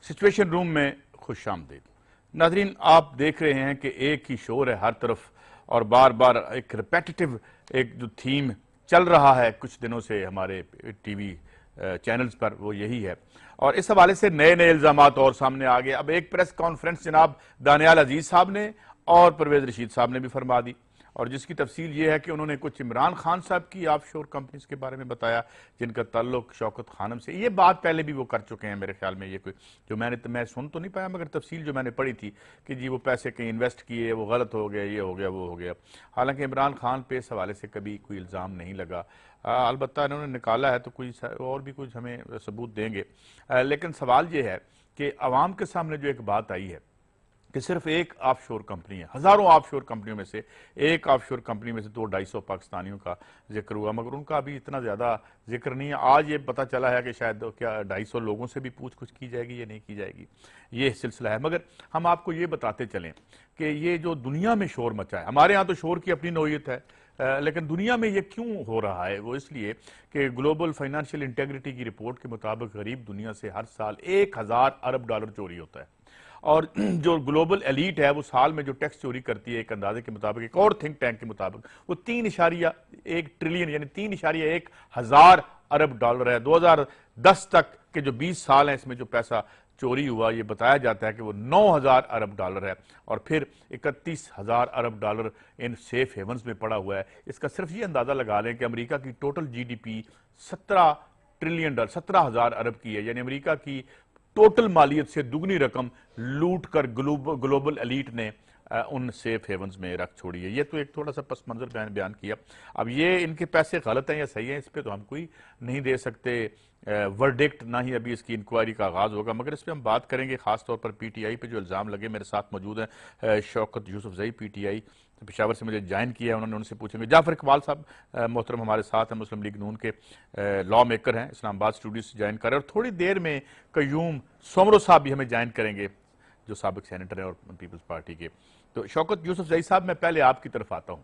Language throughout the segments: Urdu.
سچویشن روم میں خوش آمدید ناظرین، آپ دیکھ رہے ہیں کہ ایک ہی شور ہے ہر طرف اور بار بار ایک ریپیٹیٹو ایک جو تھیم چل رہا ہے کچھ دنوں سے ہمارے ٹی وی چینلز پر، وہ یہی ہے۔ اور اس حوالے سے نئے نئے الزامات اور سامنے آ گئے۔ اب ایک پریس کانفرنس جناب دانیال عزیز صاحب نے اور پرویز رشید صاحب نے بھی فرما دی، اور جس کی تفصیل یہ ہے کہ انہوں نے کچھ عمران خان صاحب کی آف شور کمپنیز کے بارے میں بتایا جن کا تعلق شوکت خانم سے۔ یہ بات پہلے بھی وہ کر چکے ہیں میرے خیال میں، یہ کوئی جو میں سن تو نہیں پایا، مگر تفصیل جو میں نے پڑھی تھی کہ جی وہ پیسے کہیں انویسٹ کیے، وہ غلط ہو گیا، یہ ہو گیا، وہ ہو گیا۔ حالانکہ عمران خان پہ اس حوالے سے کبھی کوئی الزام نہیں لگا، البتہ انہوں نے نکالا ہے تو کوئی اور بھی کچھ ہمیں ثبوت دیں گے۔ لیکن سوال یہ ہے کہ عوام کے سامنے جو ایک بات آئی ہے کہ صرف ایک آف شور کمپنی ہے، ہزاروں آف شور کمپنیوں میں سے ایک آف شور کمپنی میں سے 200-250 پاکستانیوں کا ذکر ہوا، مگر ان کا ابھی اتنا زیادہ ذکر نہیں ہے۔ آج یہ پتہ چلا ہے کہ شاید کیا 250 لوگوں سے بھی پوچھ گچھ کی جائے گی یا نہیں کی جائے گی، یہ سلسلہ ہے۔ مگر ہم آپ کو یہ بتاتے چلیں کہ یہ جو دنیا میں شور مچا ہے، ہمارے ہاں تو شور کی اپنی نوعیت ہے، لیکن دنیا میں یہ کیوں ہو رہا ہے؟ وہ اس لیے کہ گلوبل فائنانشیل انٹیگریٹی کی رپورٹ کے مطابق غریب دنیا سے ہر سال 1000 ارب ڈالر چوری ہوتا ہے، اور جو گلوبل ایلیٹ ہے وہ سال میں جو ٹیکس چوری کرتی ہے ایک اندازے کے مطابق، ایک اور تھنک ٹینک کے مطابق، وہ 3.1 ٹریلین یعنی 3.1 ہزار ارب ڈالر ہے۔ 2010 تک کے جو 20 سال ہیں اس میں جو پیسہ چوری ہوا، یہ بتایا جاتا ہے کہ وہ 9000 ارب ڈالر ہے، اور پھر 31,000 ارب ڈالر ان سیف ہیونز میں پڑا ہوا ہے۔ اس کا صرف یہ اندازہ لگا لیں کہ امریکہ کی ٹوٹل جی ڈی پی 17 ٹریلین ڈالر 17,000 ارب کی ہے، یعنی امریکہ کی ٹوٹل مالیت سے دگنی رقم لوٹ کر گلوبل ایلیٹ نے ان سیف ہیونز میں رکھ چھوڑی ہے۔ یہ تو ایک تھوڑا سا پس منظر بیان کیا۔ اب یہ ان کے پیسے غلط ہیں یا صحیح ہیں، اس پہ تو ہم کوئی نہیں دے سکتے ورڈکٹ، نہ ہی ابھی اس کی انکوائری کا آغاز ہوگا، مگر اس پہ ہم بات کریں گے خاص طور پر پی ٹی آئی پہ جو الزام لگے۔ میرے ساتھ موجود ہیں Shaukat Yousafzai, P T I Peshawar سے مجھے جوائن کیا ہے، انہوں نے ان سے پوچھیں گے۔ جعفر اقبال صاحب محترم ہمارے ساتھ ہیں، مسلم لیگ نون کے لا میکر ہیں، اسلام آباد اسٹوڈیو سے جوائن کر رہے ہیں، اور تھوڑی دیر میں قیوم سومرو صاحب بھی ہمیں جوائن کریں گے جو سابق سینیٹر ہیں اور پیپلز پارٹی کے۔ تو شوکت یوسف زئی صاحب، میں پہلے آپ کی طرف آتا ہوں۔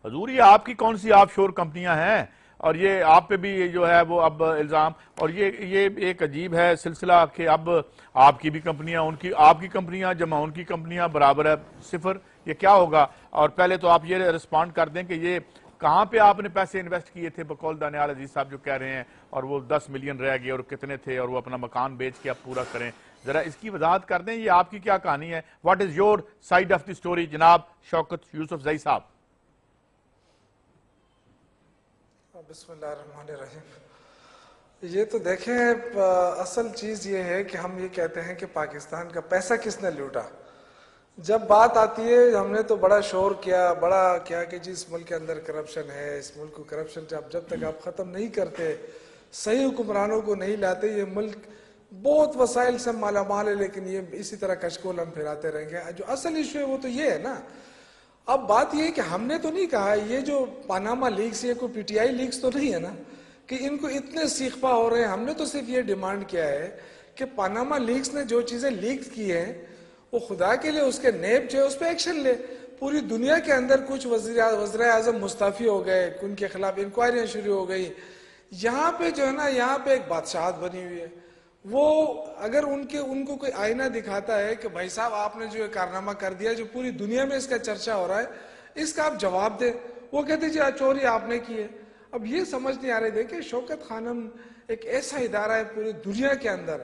حضور یہ آپ کی کون سی آف شور کمپنیاں ہیں، اور یہ آپ پہ بھی جو ہے وہ اب الزام، اور یہ ایک عجیب ہے سلسلہ کہ اب آپ کی بھی کمپنیاں، ان کی آپ کی کمپنیاں جمع ان کی کمپنیاں برابر ہے صفر، یہ کیا ہوگا؟ اور پہلے تو آپ یہ رسپونڈ کر دیں کہ یہ کہاں پہ آپ نے پیسے انویسٹ کیے تھے بقول دانیال عزیز صاحب جو کہہ رہے ہیں، اور وہ 10 ملین رہ گئے اور کتنے تھے، اور وہ اپنا مکان بیچ کے اب پورا کریں، ذرا اس کی وضاحت کر دیں، یہ آپ کی کیا کہانی ہے؟ What is your side of the story جناب شوکت یوسف زئی صاحب؟ بسم اللہ الرحمن الرحیم۔ یہ تو دیکھیں، اصل چیز یہ ہے کہ ہم یہ کہتے ہیں کہ پاکستان کا پیسہ کس نے لوٹا۔ جب بات آتی ہے، ہم نے تو بڑا شور کیا، بڑا کیا کہ جی اس ملک کے اندر کرپشن ہے، اس ملک کو کرپشن جب تک آپ ختم نہیں کرتے، صحیح حکمرانوں کو نہیں لاتے، یہ ملک بہت وسائل سے مالا مال ہے، لیکن یہ اسی طرح کشکول ہم پھیراتے رہیں گے۔ جو اصل ایشو ہے وہ تو یہ ہے نا۔ اب بات یہ ہے کہ ہم نے تو نہیں کہا یہ جو پاناما لیکس، یہ کوئی پی ٹی آئی لیکس تو نہیں ہے نا کہ ان کو اتنے سیخپا ہو رہے ہیں۔ ہم نے تو صرف یہ ڈیمانڈ کیا ہے کہ پاناما لیکس نے جو چیزیں لیک کی ہیں وہ خدا کے لیے اس کے نیب جو ہے اس پہ ایکشن لے۔ پوری دنیا کے اندر کچھ وزراء اعظم مستعفی ہو گئے، ان کے خلاف انکوائریاں شروع ہو گئی۔ یہاں پہ جو ہے نا، یہاں پہ ایک بادشاہت بنی ہوئی ہے۔ وہ اگر ان کو کوئی آئینہ دکھاتا ہے کہ بھائی صاحب آپ نے جو یہ کارنامہ کر دیا جو پوری دنیا میں اس کا چرچا ہو رہا ہے، اس کا آپ جواب دیں، وہ کہتے جی چوری آپ نے کی ہے۔ اب یہ سمجھ نہیں آ رہے دیکھیں، شوکت خانم ایک ایسا ادارہ ہے پوری دنیا کے اندر،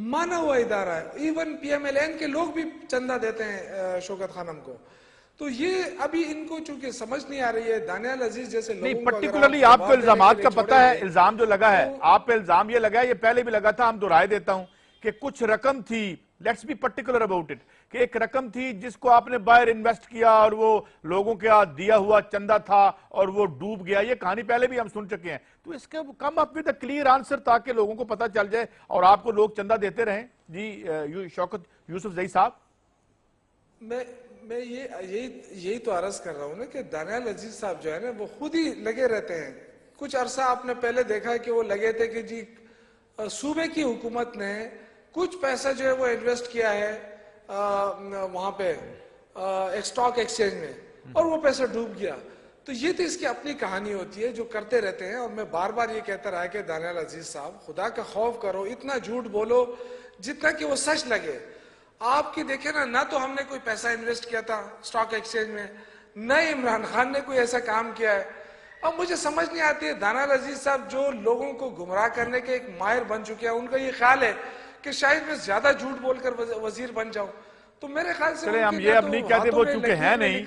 مانا ہوا ادارہ ہے، even P M L N کے لوگ بھی چندہ دیتے ہیں شوکت خانم کو۔ تو یہ ابھی ان کو چونکہ سمجھ نہیں آ رہی ہے، دانیال عزیز جیسے لوگوں کو پرٹیکولرلی آپ کو الزامات کا پتہ ہے، الزام جو لگا ہے آپ پہ، الزام یہ لگا ہے، یہ پہلے بھی لگا تھا، ہم دہرائے دیتا ہوں کہ کچھ رقم تھی، let's be particular about it, کہ ایک رقم تھی جس کو آپ نے باہر انویسٹ کیا اور وہ لوگوں کے ہاتھ دیا ہوا چندہ تھا اور وہ ڈوب گیا۔ یہ کہانی پہلے بھی ہم سن چکے ہیں، تو اس کے come up with a clear answer تاکہ لوگوں کو پتہ چل جائے اور آپ کو لوگ چندہ دیتے رہیں۔ جی شوکت یوسف زئی صاحب، میں یہی تو عرض کر رہا ہوں نا کہ دانیال عزیز صاحب جو ہے نا وہ خود ہی لگے رہتے ہیں۔ کچھ عرصہ آپ نے پہلے دیکھا کہ وہ لگے تھے کہ جی صوبے کی حکومت نے کچھ پیسہ جو ہے وہ انویسٹ کیا ہے وہاں پہ ایک سٹاک ایکسچینج میں، اور وہ پیسہ ڈوب گیا۔ تو یہ تو اس کی اپنی کہانی ہوتی ہے جو کرتے رہتے ہیں، اور میں بار بار یہ کہتا رہا کہ دانیال عزیز صاحب خدا کا خوف کرو، اتنا جھوٹ بولو جتنا کہ وہ سچ لگے. آپ کی دیکھیں نا, نہ تو ہم نے کوئی پیسہ انویسٹ کیا تھا اسٹاک ایکسچینج میں, نہ عمران خان نے کوئی ایسا کام کیا ہے. اب مجھے سمجھ نہیں آتی ہے, دانا عزیز صاحب جو لوگوں کو گمراہ کرنے کے ایک ماہر بن چکے ہیں, ان کا یہ خیال ہے کہ شاید میں زیادہ جھوٹ بول کر وزیر بن جاؤں. تو میرے خیال سے چلے ہم یہ اب نہیں کہتے وہ چونکہ ہیں نہیں,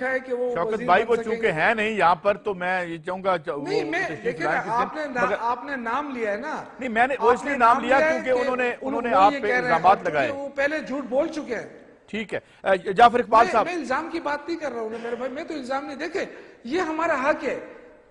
شوکت بھائی وہ چونکہ ہیں نہیں یہاں پر, تو میں یہ چاہوں گا نہیں, میں دیکھیں نا, آپ نے نام لیا ہے نا. نہیں, میں نے وہ اس لیے نام لیا کیونکہ انہوں نے آپ پہ الزامات لگائے. وہ پہلے جھوٹ بول چکے ہیں. ٹھیک ہے, جعفر اقبال صاحب. میں الزام کی بات نہیں کر رہا ہوں میرے بھائی, میں تو الزام نہیں. دیکھیں, یہ ہمارا حق ہے,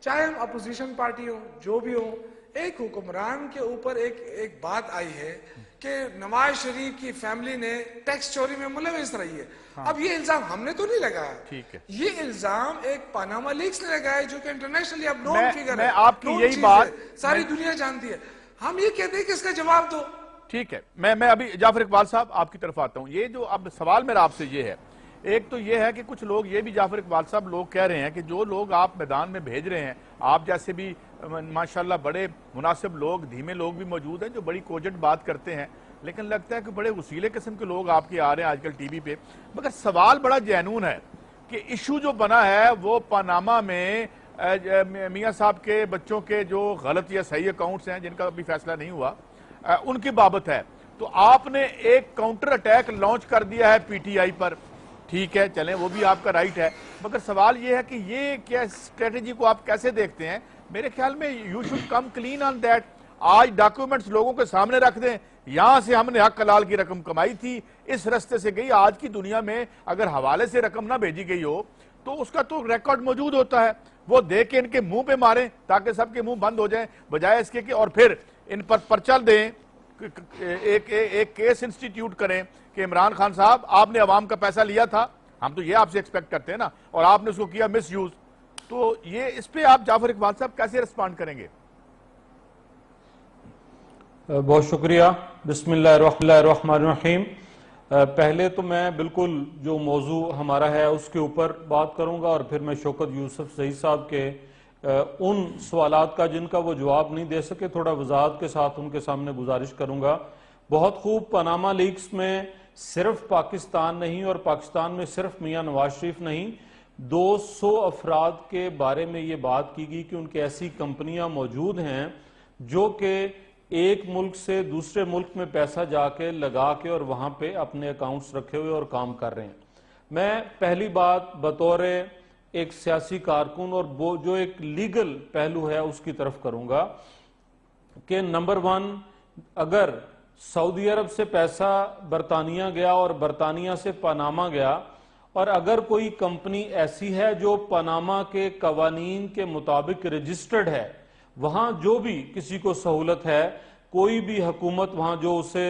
چاہے ہم اپوزیشن پارٹی ہوں, جو بھی ہوں. ایک حکمران کے اوپر ایک بات آئی ہے کہ نواز شریف کی فیملی نے ٹیکس چوری میں ملوث رہی ہے. اب یہ الزام ہم نے تو نہیں لگایا, ٹھیک ہے, یہ الزام ایک پاناما لیکس نے لگایا جو کہ انٹرنیشنلی اب نون فگر ہے. میں آپ کی یہی بات ساری دنیا جانتی ہے. ہم یہ کہتے ہیں کہ اس کا جواب دو. ٹھیک ہے, میں ابھی جعفر اقبال صاحب آپ کی طرف آتا ہوں. یہ جو اب سوال میرا آپ سے یہ ہے, ایک تو یہ ہے کہ کچھ لوگ یہ بھی جعفر اقبال صاحب لوگ کہہ رہے ہیں کہ جو لوگ آپ میدان میں بھیج رہے ہیں, آپ جیسے بھی ماشاءاللہ بڑے مناسب لوگ, دھیمے لوگ بھی موجود ہیں جو بڑی کوجنٹ بات کرتے ہیں, لیکن لگتا ہے کہ بڑے غسیلے قسم کے لوگ آپ کے آ رہے ہیں آج کل ٹی وی پہ. مگر سوال بڑا جینون ہے کہ ایشو جو بنا ہے وہ پاناما میں میاں صاحب کے بچوں کے جو غلط یا صحیح اکاؤنٹس ہیں جن کا ابھی فیصلہ نہیں ہوا, ان کی بابت ہے. تو آپ نے ایک کاؤنٹر اٹیک لانچ کر دیا ہے پی ٹی آئی پر, ٹھیک ہے, چلیں وہ بھی آپ کا رائٹ ہے. مگر سوال یہ ہے کہ یہ کیا اسٹریٹجی کو آپ کیسے دیکھتے ہیں؟ میرے خیال میں you should come clean on that. آج ڈاکیومنٹس لوگوں کے سامنے رکھ دیں, یہاں سے ہم نے حق حلال کی رقم کمائی تھی, اس رستے سے گئی. آج کی دنیا میں اگر حوالے سے رقم نہ بھیجی گئی ہو تو اس کا تو ریکارڈ موجود ہوتا ہے, وہ دے کے ان کے منہ پہ ماریں تاکہ سب کے منہ بند ہو جائیں, بجائے اس کے کہ اور پھر ان پر پرچہ دیں, ایک کیس انسٹیٹیوٹ کریں کہ عمران خان صاحب آپ نے عوام کا پیسہ لیا تھا, ہم تو یہ آپ سے ایکسپیکٹ کرتے ہیں نا, اور آپ نے اس کو کیا مس یوز. تو یہ اس پہ آپ جعفر اقبال صاحب کیسے رسپانڈ کریں گے؟ بہت شکریہ. بسم اللہ الرحمن الرحیم. پہلے تو میں بالکل جو موضوع ہمارا ہے اس کے اوپر بات کروں گا, اور پھر میں شوکت یوسف زئی صاحب کے ان سوالات کا جن کا وہ جواب نہیں دے سکے تھوڑا وضاحت کے ساتھ ان کے سامنے گزارش کروں گا. بہت خوب, پاناما لیکس میں صرف پاکستان نہیں, اور پاکستان میں صرف میاں نواز شریف نہیں, 200 افراد کے بارے میں یہ بات کی گئی کہ ان کے ایسی کمپنیاں موجود ہیں جو کہ ایک ملک سے دوسرے ملک میں پیسہ جا کے لگا کے اور وہاں پہ اپنے اکاؤنٹس رکھے ہوئے اور کام کر رہے ہیں. میں پہلی بات بطور ایک سیاسی کارکن اور وہ جو ایک لیگل پہلو ہے اس کی طرف کروں گا کہ نمبر 1, اگر سعودی عرب سے پیسہ برطانیہ گیا اور برطانیہ سے پاناما گیا, اور اگر کوئی کمپنی ایسی ہے جو پاناما کے قوانین کے مطابق رجسٹرڈ ہے, وہاں جو بھی کسی کو سہولت ہے, کوئی بھی حکومت وہاں جو اسے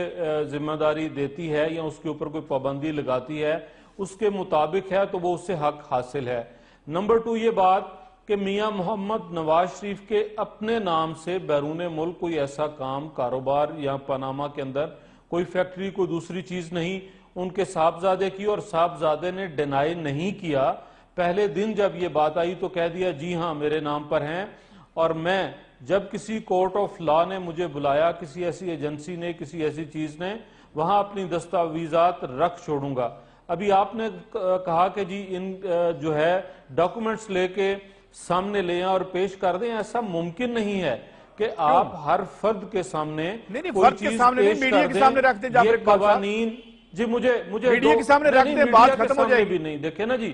ذمہ داری دیتی ہے یا اس کے اوپر کوئی پابندی لگاتی ہے اس کے مطابق ہے تو وہ اسے حق حاصل ہے. نمبر 2 یہ بات کہ میاں محمد نواز شریف کے اپنے نام سے بیرون ملک کوئی ایسا کام کاروبار یا پاناما کے اندر کوئی فیکٹری کوئی دوسری چیز نہیں, ان کے صاحبزادے کی, اور صاحبزادے نے ڈینائی نہیں کیا. پہلے دن جب یہ بات آئی تو کہہ دیا جی ہاں میرے نام پر ہیں, اور میں جب کسی کورٹ آف لا نے مجھے بلایا, کسی ایسی ایجنسی نے, کسی ایسی چیز نے, وہاں اپنی دستاویزات رکھ چھوڑوں گا. ابھی آپ نے کہا کہ جی ان جو ہے ڈاکومنٹس لے کے سامنے لے آئیں اور پیش کر دیں, ایسا ممکن نہیں ہے کہ آپ ہر فرد کے سامنے کوئی چیز پیش کر دیں. یہ قوانین جی مجھے میڈیا کے سامنے رکھ دیں, بات ختم ہو جائے گی. نہیں دیکھیں نا جی,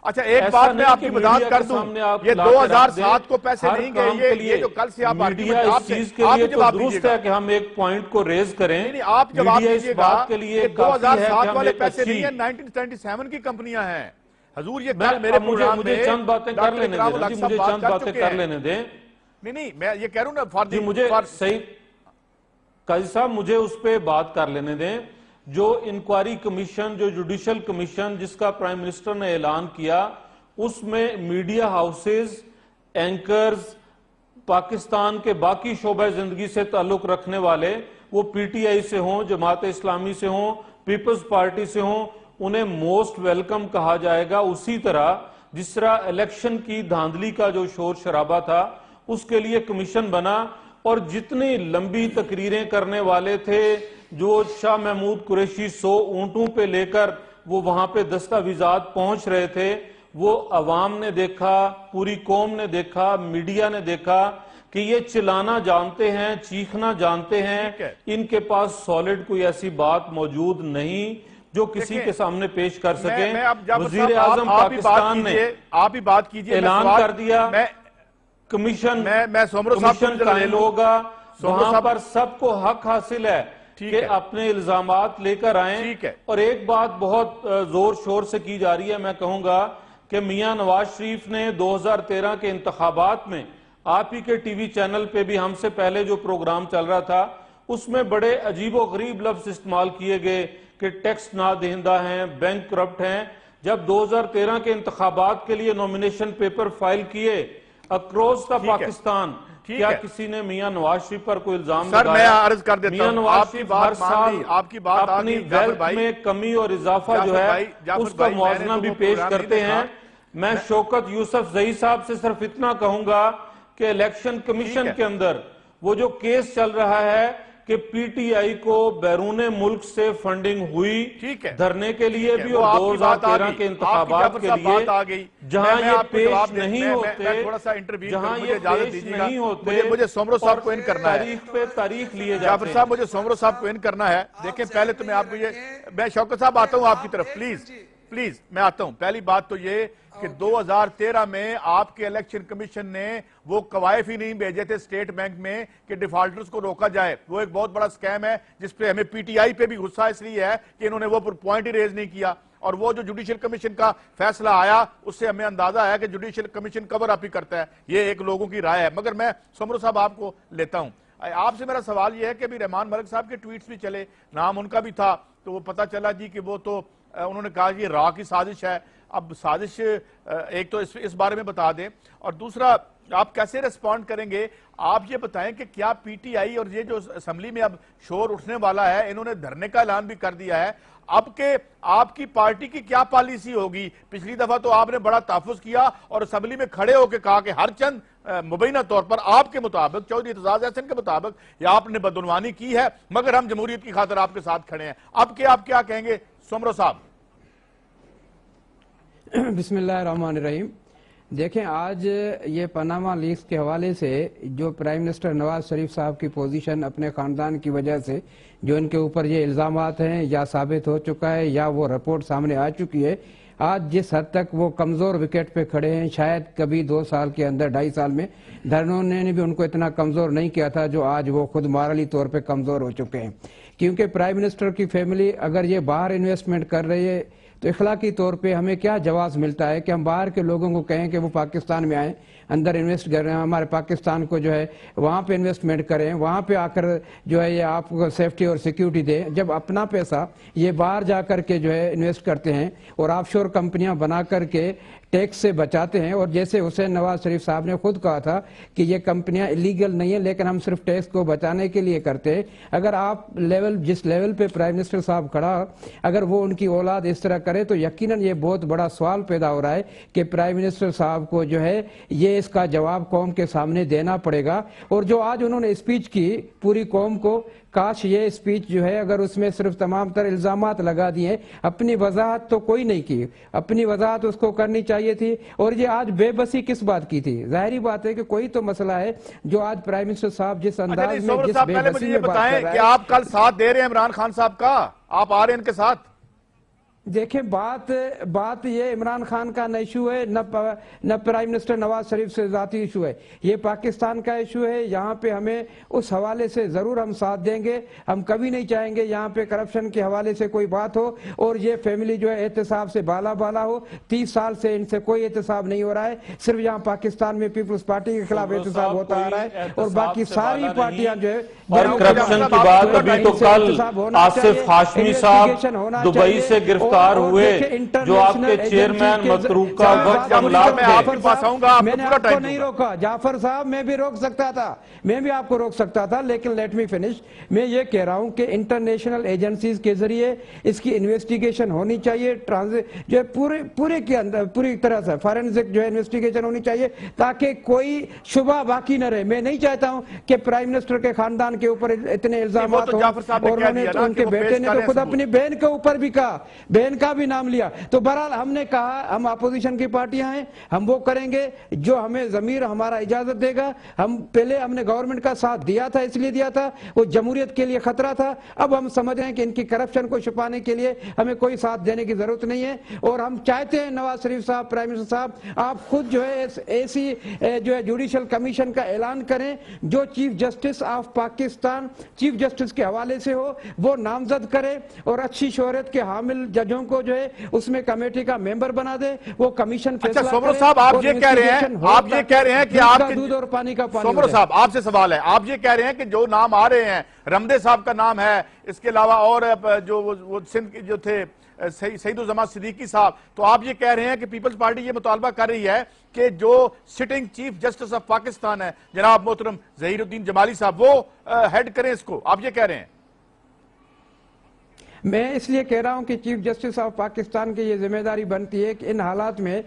اچھا ایک بات میں آپ کی وضاحت کر دوں, یہ 2007 کو پیسے نہیں گئے, یہ جو کل سے آپ میڈیا اس چیز کے لیے تو درست ہے کہ ہم ایک پوائنٹ کو ریز کریں. آپ جواب دیجئے گا کہ 2007 والے ایک پیسے نہیں ہیں, 1997 کی کمپنیاں ہیں. حضور یہ کل میرے پروگرام میں مجھے چند باتیں کر لینے دیں, مجھے چند باتیں کر لینے دیں. نہیں میں یہ کہہ رہا ہوں نا, جی مجھے صحیح قاضی صاحب مجھے اس پہ بات کر لینے دیں. جو انکوائری کمیشن, جو جوڈیشل کمیشن جس کا پرائم منسٹر نے اعلان کیا, اس میں میڈیا ہاؤسز, اینکرز, پاکستان کے باقی شعبہ زندگی سے تعلق رکھنے والے, وہ پی ٹی آئی سے ہوں, جماعت اسلامی سے ہوں, پیپلز پارٹی سے ہوں, انہیں موسٹ ویلکم کہا جائے گا. اسی طرح جس طرح الیکشن کی دھاندلی کا جو شور شرابہ تھا اس کے لیے کمیشن بنا, اور جتنی لمبی تقریریں کرنے والے تھے, جو شاہ محمود قریشی 100 اونٹوں پہ لے کر وہ وہاں پہ دستاویزات پہنچ رہے تھے، وہ عوام نے دیکھا، پوری قوم نے دیکھا، میڈیا نے دیکھا کہ یہ چلانا جانتے ہیں، چیخنا جانتے ہیں، ان کے پاس سالڈ کوئی ایسی بات موجود نہیں جو کسی کے سامنے پیش کر سکیں۔ وزیر اعظم پاکستان نے آپ ہی بات کیجئے، اعلان کر دیا کمیشن قائم ہوگا، وہاں پر سب کو حق حاصل ہے کہ اپنے الزامات لے کر آئیں۔ اور ایک بات بہت زور شور سے کی جا رہی ہے، میں کہوں گا کہ میاں نواز شریف نے 2013 کے انتخابات میں آپ ہی کے ٹی وی چینل پہ بھی ہم سے پہلے جو پروگرام چل رہا تھا اس میں بڑے عجیب و غریب لفظ استعمال کیے گئے کہ ٹیکس نہ دہندہ ہیں، بینک کرپٹ ہیں۔ جب 2013 کے انتخابات کے لیے نومینیشن پیپر فائل کیے اکروس دا پاکستان، کیا کسی نے میاں نواز شریف پر کوئی الزام لگایا؟ سر میں عرض کر دیتا ہوں، میاں نواز شریف ہر سال اپنی ویلتھ میں کمی اور اضافہ جو ہے اس کا موازنہ بھی پیش کرتے ہیں۔ میں شوکت یوسف زئی صاحب سے صرف اتنا کہوں گا کہ الیکشن کمیشن کے اندر وہ جو کیس چل رہا ہے کہ پی ٹی آئی کو بیرون ملک سے فنڈنگ ہوئی دھرنے کے لیے بھی اور 2013 کے انتخابات کے لیے، جہاں یہ پیش نہیں ہوتے مجھے سومرو صاحب کو ان کرنا ہے، تاریخ پہ تاریخ لیے جاتے جعفر صاحب مجھے سومرو صاحب کو ان کرنا ہے۔ دیکھیں پہلے تو میں آپ کو میں شوکت صاحب آتا ہوں آپ کی طرف، پلیز میں آتا ہوں۔ پہلی بات تو یہ کہ 2013 میں آپ کے الیکشن کمیشن نے وہ قوائف ہی نہیں بھیجے تھے اسٹیٹ بینک میں کہ ڈیفالٹرز کو روکا جائے۔ وہ ایک بہت بڑا سکیم ہے جس پہ ہمیں پی ٹی آئی پہ بھی غصہ اس لیے ہے کہ انہوں نے وہ پوائنٹ ہی ریز نہیں کیا، اور وہ جو جوڈیشل کمیشن کا فیصلہ آیا اس سے ہمیں اندازہ ہے کہ جوڈیشل کمیشن کور اپ ہی کرتا ہے، یہ ایک لوگوں کی رائے ہے۔ مگر میں سومرو صاحب آپ کو لیتا ہوں، آپ سے میرا سوال یہ ہے کہ ابھی رحمان ملک صاحب کے ٹویٹس بھی چلے، نام ان کا بھی تھا، تو وہ پتہ چلا جی کہ وہ تو انہوں نے کہا یہ را کی سازش ہے۔ اب سازش ایک تو اس بارے میں بتا دیں، اور دوسرا آپ کیسے ریسپونڈ کریں گے؟ آپ یہ بتائیں کہ کیا پی ٹی آئی اور یہ جو اسمبلی میں اب شور اٹھنے والا ہے، انہوں نے دھرنے کا اعلان بھی کر دیا ہے، اب کہ آپ کی پارٹی کی کیا پالیسی ہوگی؟ پچھلی دفعہ تو آپ نے بڑا تحفظ کیا اور اسمبلی میں کھڑے ہو کے کہا کہ ہر چند مبینہ طور پر آپ کے مطابق، چودھری اعتزاز احسن کے مطابق، یا آپ نے بدعنوانی کی ہے مگر ہم جمہوریت کی خاطر آپ کے ساتھ کھڑے ہیں۔ اب کہ آپ کیا کہیں گے سومرو صاحب؟ بسم اللہ الرحمن الرحیم۔ دیکھیں آج یہ پاناما لیکس کے حوالے سے جو پرائم منسٹر نواز شریف صاحب کی پوزیشن اپنے خاندان کی وجہ سے جو ان کے اوپر یہ الزامات ہیں یا ثابت ہو چکا ہے یا وہ رپورٹ سامنے آ چکی ہے، آج جس حد تک وہ کمزور وکٹ پہ کھڑے ہیں، شاید کبھی 2 سال کے اندر 2.5 سال میں دھرنوں نے بھی ان کو اتنا کمزور نہیں کیا تھا جو آج وہ خود مارلی طور پہ کمزور ہو چکے ہیں۔ کیونکہ پرائم منسٹر کی فیملی اگر یہ باہر انویسٹمنٹ کر رہی ہے تو اخلاقی طور پہ ہمیں کیا جواز ملتا ہے کہ ہم باہر کے لوگوں کو کہیں کہ وہ پاکستان میں آئیں، اندر انویسٹ کر رہے ہیں، ہمارے پاکستان کو جو ہے وہاں پہ انویسٹمنٹ کریں، وہاں پہ آ کر جو ہے یہ آپ کو سیفٹی اور سیکیورٹی دیں، جب اپنا پیسہ یہ باہر جا کر کے جو ہے انویسٹ کرتے ہیں اور آف شور کمپنیاں بنا کر کے ٹیکس سے بچاتے ہیں۔ اور جیسے حسین نواز شریف صاحب نے خود کہا تھا کہ یہ کمپنیاں الیگل نہیں ہیں لیکن ہم صرف ٹیکس کو بچانے کے لیے کرتے ہیں۔ اگر آپ جس لیول پہ پرائم منسٹر صاحب کھڑا، اگر وہ ان کی اولاد اس طرح کرے تو یقیناً یہ بہت بڑا سوال پیدا ہو رہا ہے کہ پرائم منسٹر صاحب کو جو ہے یہ اس کا جواب قوم کے سامنے دینا پڑے گا۔ اور جو آج انہوں نے اسپیچ کی پوری قوم کو، کاش یہ اسپیچ جو ہے اگر اس میں صرف تمام تر الزامات لگا دیے، اپنی وضاحت تو کوئی نہیں کی، اپنی وضاحت اس کو کرنی چاہیے تھی۔ اور یہ آج بے بسی کس بات کی تھی؟ ظاہری بات ہے کہ کوئی تو مسئلہ ہے جو آج پرائم منسٹر صاحب جس انداز میں جس بے بسی میں بات کر رہا ہے۔ کہ آپ کل ساتھ دے رہے ہیں عمران خان صاحب کا، آپ آ رہے ہیں ان کے ساتھ؟ دیکھیں بات یہ عمران خان کا نہ ایشو ہے نہ پرائم منسٹر نواز شریف سے ذاتی ایشو ہے، یہ پاکستان کا ایشو ہے۔ یہاں پہ ہمیں اس حوالے سے ضرور ہم ساتھ دیں گے، ہم کبھی نہیں چاہیں گے یہاں پہ کرپشن کے حوالے سے کوئی بات ہو اور یہ فیملی جو ہے احتساب سے بالا ہو۔ 30 سال سے ان سے کوئی احتساب نہیں ہو رہا ہے، صرف یہاں پاکستان میں پیپلز پارٹی کے خلاف احتساب ہوتا آ رہا ہے اور باقی ساری پارٹیاں جو ہے۔ اور کرپشن کی بات ابھی تو کل آصف ہاشمی صاحب دبئی سے گرفتار گرفتار ہوئے جو آپ کے چیئرمین متروکہ وقت املاک میں آپ کے پاس آؤں گا، آپ کو میں نے پورا آپ کو ٹائم نہیں دوں گا۔ روکا جعفر صاحب، میں بھی روک سکتا تھا، میں بھی آپ کو روک سکتا تھا، لیکن لیٹ می فنش۔ میں یہ کہہ رہا ہوں کہ انٹرنیشنل ایجنسیز کے ذریعے اس کی انویسٹیگیشن ہونی چاہیے، جو پورے کے اندر پوری طرح سے فارنسک جو ہے انویسٹیگیشن ہونی چاہیے تاکہ کوئی شبہ باقی نہ رہے۔ میں نہیں چاہتا ہوں کہ پرائم منسٹر کے خاندان کے اوپر اتنے الزامات ہوں، اور انہوں نے تو ان کے بیٹے نے تو خود اپنی بہن کے اوپر بھی کہا، بہن کا بھی نام لیا۔ تو بہرحال ہم نے کہا ہم اپوزیشن کی پارٹیاں ہیں، ہم وہ کریں گے جو ہمیں ضمیر ہمارا اجازت دے گا۔ پہلے ہم نے گورنمنٹ کا ساتھ دیا تھا، اس لیے دیا تھا وہ جمہوریت کے لیے خطرہ تھا۔ اب ہم سمجھ رہے ہیں کہ ان کی کرپشن کو چھپانے کے لیے ہمیں کوئی ساتھ دینے کی ضرورت نہیں ہے، اور ہم چاہتے ہیں نواز شریف صاحب، پرائم منسٹر صاحب، آپ خود جو ہے ایسی جو ہے جوڈیشل کمیشن کا اعلان کریں جو chief justice of Pakistan, chief justice کے حوالے سے ہو، وہ نامزد کرے اور اچھی شہرت کے حامل ججوں کو جو ہے اس میں کمیٹی کا ممبر بنا دے، وہ کمیشن فیصلہ کرے۔ سومرو صاحب آپ یہ کہہ رہے ہیں کہ آپ دودھ اور پانی کا پانی سومرو صاحب آپ سے سوال ہے، آپ یہ کہہ رہے ہیں کہ جو نام آ رہے ہیں، رمدے صاحب کا نام ہے، اس کے علاوہ اور جو وہ سندھ کے جو تھے سعید الزمان صدیقی صاحب، تو آپ یہ کہہ رہے ہیں کہ پیپلز پارٹی یہ مطالبہ کر رہی ہے کہ جو sitting chief justice of Pakistan ہے جناب محترم ظہیر الدین جمالی صاحب، وہ ہیڈ کریں اس کو، آپ یہ کہہ رہے ہیں؟ میں اس لیے کہہ رہا ہوں کہ چیف جسٹس آف پاکستان کی یہ ذمہ داری بنتی ہے کہ ان حالات میں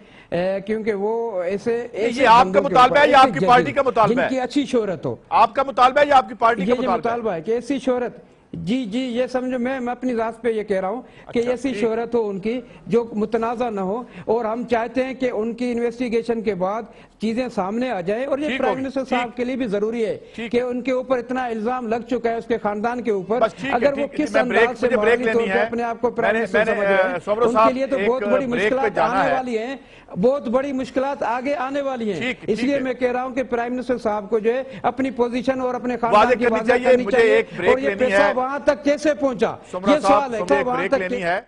کیونکہ وہ ایسے یہ آپ کا مطالبہ ہے یا آپ کی پارٹی کا مطالبہ ہے؟ جن کی اچھی شہرت ہو۔ آپ کا مطالبہ ہے یا آپ کی پارٹی کا یہ مطالبہ ہے کہ ایسی شہرت، جی یہ سمجھو، میں اپنی ذات پہ یہ کہہ رہا ہوں کہ ایسی شہرت ہو ان کی جو متنازع نہ ہو، اور ہم چاہتے ہیں کہ ان کی انویسٹیگیشن کے بعد چیزیں سامنے آ جائیں، اور یہ پرائم منسٹر صاحب کے لیے بھی ضروری ہے کہ ان کے اوپر اتنا الزام لگ چکا ہے اس کے خاندان کے اوپر، اگر وہ کس انداز سے مالی طور پہ اپنے آپ کو پرائم منسٹر سمجھ رہے ہیں، ان کے لیے تو بہت بڑی مشکلات آنے والی ہیں، بہت بڑی مشکلات آگے آنے والی ہیں۔ اس لیے میں کہہ رہا ہوں کہ پرائم منسٹر صاحب کو جو ہے اپنی پوزیشن اور اپنے خاندان کی واضح کرنی چاہیے، اور یہ پیسہ وہاں تک کیسے پہنچا، یہ سوال ہے کہ وہاں تک لینی ہے۔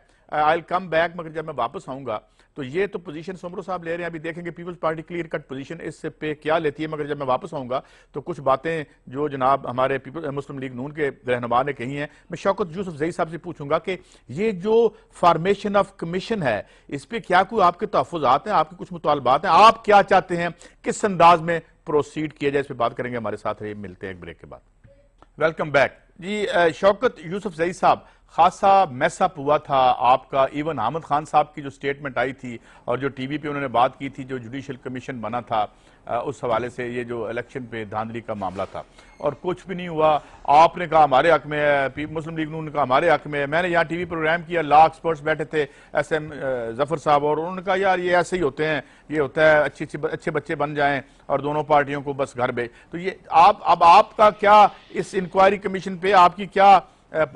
I'll come back، مگر جب میں واپس آؤں گا تو یہ تو پوزیشن سومرو صاحب لے رہے ہیں، ابھی دیکھیں گے Peoples Party clear cut position اس پہ کیا لیتی ہے، مگر جب میں واپس آؤں گا تو کچھ باتیں جو جناب ہمارے مسلم لیگ نون کے رہنما نے کہی ہیں، میں شوکت یوسف زئی صاحب سے پوچھوں گا کہ یہ جو فارمیشن آف کمیشن ہے اس پہ کیا کوئی آپ کے تحفظات ہیں، آپ کے کچھ مطالبات ہیں، آپ کیا چاہتے ہیں، کس انداز میں پروسیڈ کیا جائے، اس پہ بات کریں گے، ہمارے ساتھ رہے، ملتے ہیں ایک بریک کے بعد۔ ویلکم بیک جی۔ شوکت یوسف زئی صاحب، خاصا میس اپ ہوا تھا آپ کا، ایون حامد خان صاحب کی جو سٹیٹمنٹ آئی تھی اور جو ٹی وی پہ انہوں نے بات کی تھی، جو جوڈیشل کمیشن بنا تھا اس حوالے سے، یہ جو الیکشن پہ دھاندلی کا معاملہ تھا، اور کچھ بھی نہیں ہوا۔ آپ نے کہا ہمارے حق میں ہے، مسلم لیگ نون نے کہا ہمارے حق میں ہے۔ میں نے یہاں ٹی وی پروگرام کیا، لا ایکسپرٹس بیٹھے تھے، ایس ایم ظفر صاحب، اور انہوں نے کہا یار یہ ایسے ہی ہوتے ہیں، یہ ہوتا ہے اچھے بچے بن جائیں اور دونوں پارٹیوں کو بس گھر بھیج۔ تو یہ اب آپ کا کیا اس انکوائری کمیشن پہ آپ کی کیا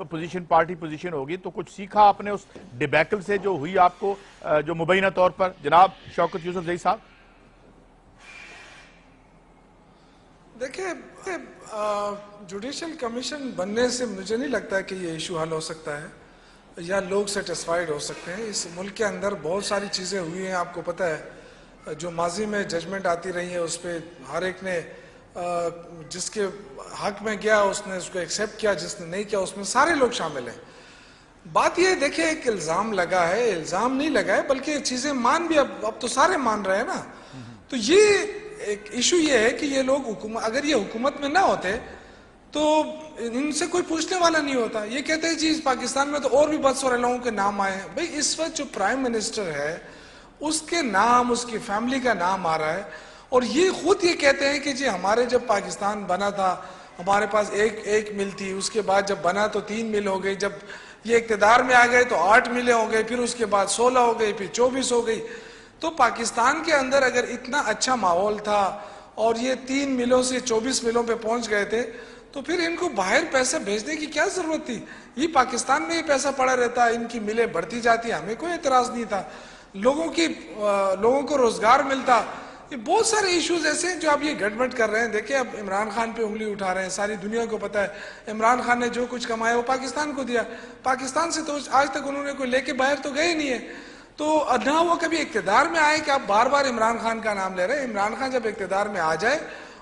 پوزیشن، پارٹی پوزیشن ہوگی؟ تو کچھ سیکھا آپ نے اس ڈیبیکل سے جو ہوئی آپ کو جو مبینہ طور پر؟ جناب شوکت یوسف زئی صاحب دیکھیں، جوڈیشل کمیشن بننے سے مجھے نہیں لگتا ہے کہ یہ ایشو حل ہو سکتا ہے یا لوگ سیٹسفائیڈ ہو سکتے ہیں۔ اس ملک کے اندر بہت ساری چیزیں ہوئی ہیں، آپ کو پتہ ہے، جو ماضی میں ججمنٹ آتی رہی ہیں، اس پہ ہر ایک نے جس کے حق میں گیا اس نے اس کو ایکسیپٹ کیا، جس نے نہیں کیا اس میں سارے لوگ شامل ہیں۔ بات یہ دیکھیں، ایک الزام لگا ہے، الزام نہیں لگا ہے بلکہ چیزیں مان بھی اب تو سارے مان رہے ہیں نا۔ تو یہ ایک ایشو یہ ہے کہ یہ لوگ اگر یہ حکومت میں نہ ہوتے تو ان سے کوئی پوچھنے والا نہیں ہوتا، یہ کہتے ہیں جی پاکستان میں تو اور بھی بہت سارے لوگوں کے نام آئے ہیں۔ بھئی اس وقت جو پرائم منسٹر ہے اس کے نام، اس کی فیملی کا نام آ رہا ہے، اور یہ خود یہ کہتے ہیں کہ جی ہمارے جب پاکستان بنا تھا ہمارے پاس ایک مل تھی، اس کے بعد جب بنا تو 3 مل ہو گئی، جب یہ اقتدار میں آ گئے تو 8 ملیں ہو گئی، پھر اس کے بعد 16 ہو گئی، پھر 24 ہو گئی۔ تو پاکستان کے اندر اگر اتنا اچھا ماحول تھا اور یہ 3 ملوں سے 24 ملوں پہ پہنچ گئے تھے تو پھر ان کو باہر پیسہ بھیجنے کی کیا ضرورت تھی؟ یہ پاکستان میں ہی پیسہ پڑا رہتا، ان کی ملیں بڑھتی جاتی، ہمیں کوئی اعتراض نہیں تھا، لوگوں کو روزگار ملتا۔ یہ بہت سارے ایشوز ایسے ہیں جو آپ یہ گڑبڑ کر رہے ہیں۔ دیکھیں اب عمران خان پہ انگلی اٹھا رہے ہیں، ساری دنیا کو پتہ ہے عمران خان نے جو کچھ کمایا وہ پاکستان کو دیا، پاکستان سے تو آج تک انہوں نے کوئی لے کے باہر تو گئے نہیں ہے۔ تو نہ وہ کبھی اقتدار میں آئے کہ آپ بار بار عمران خان کا نام لے رہے ہیں۔ عمران خان جب اقتدار میں آ جائے،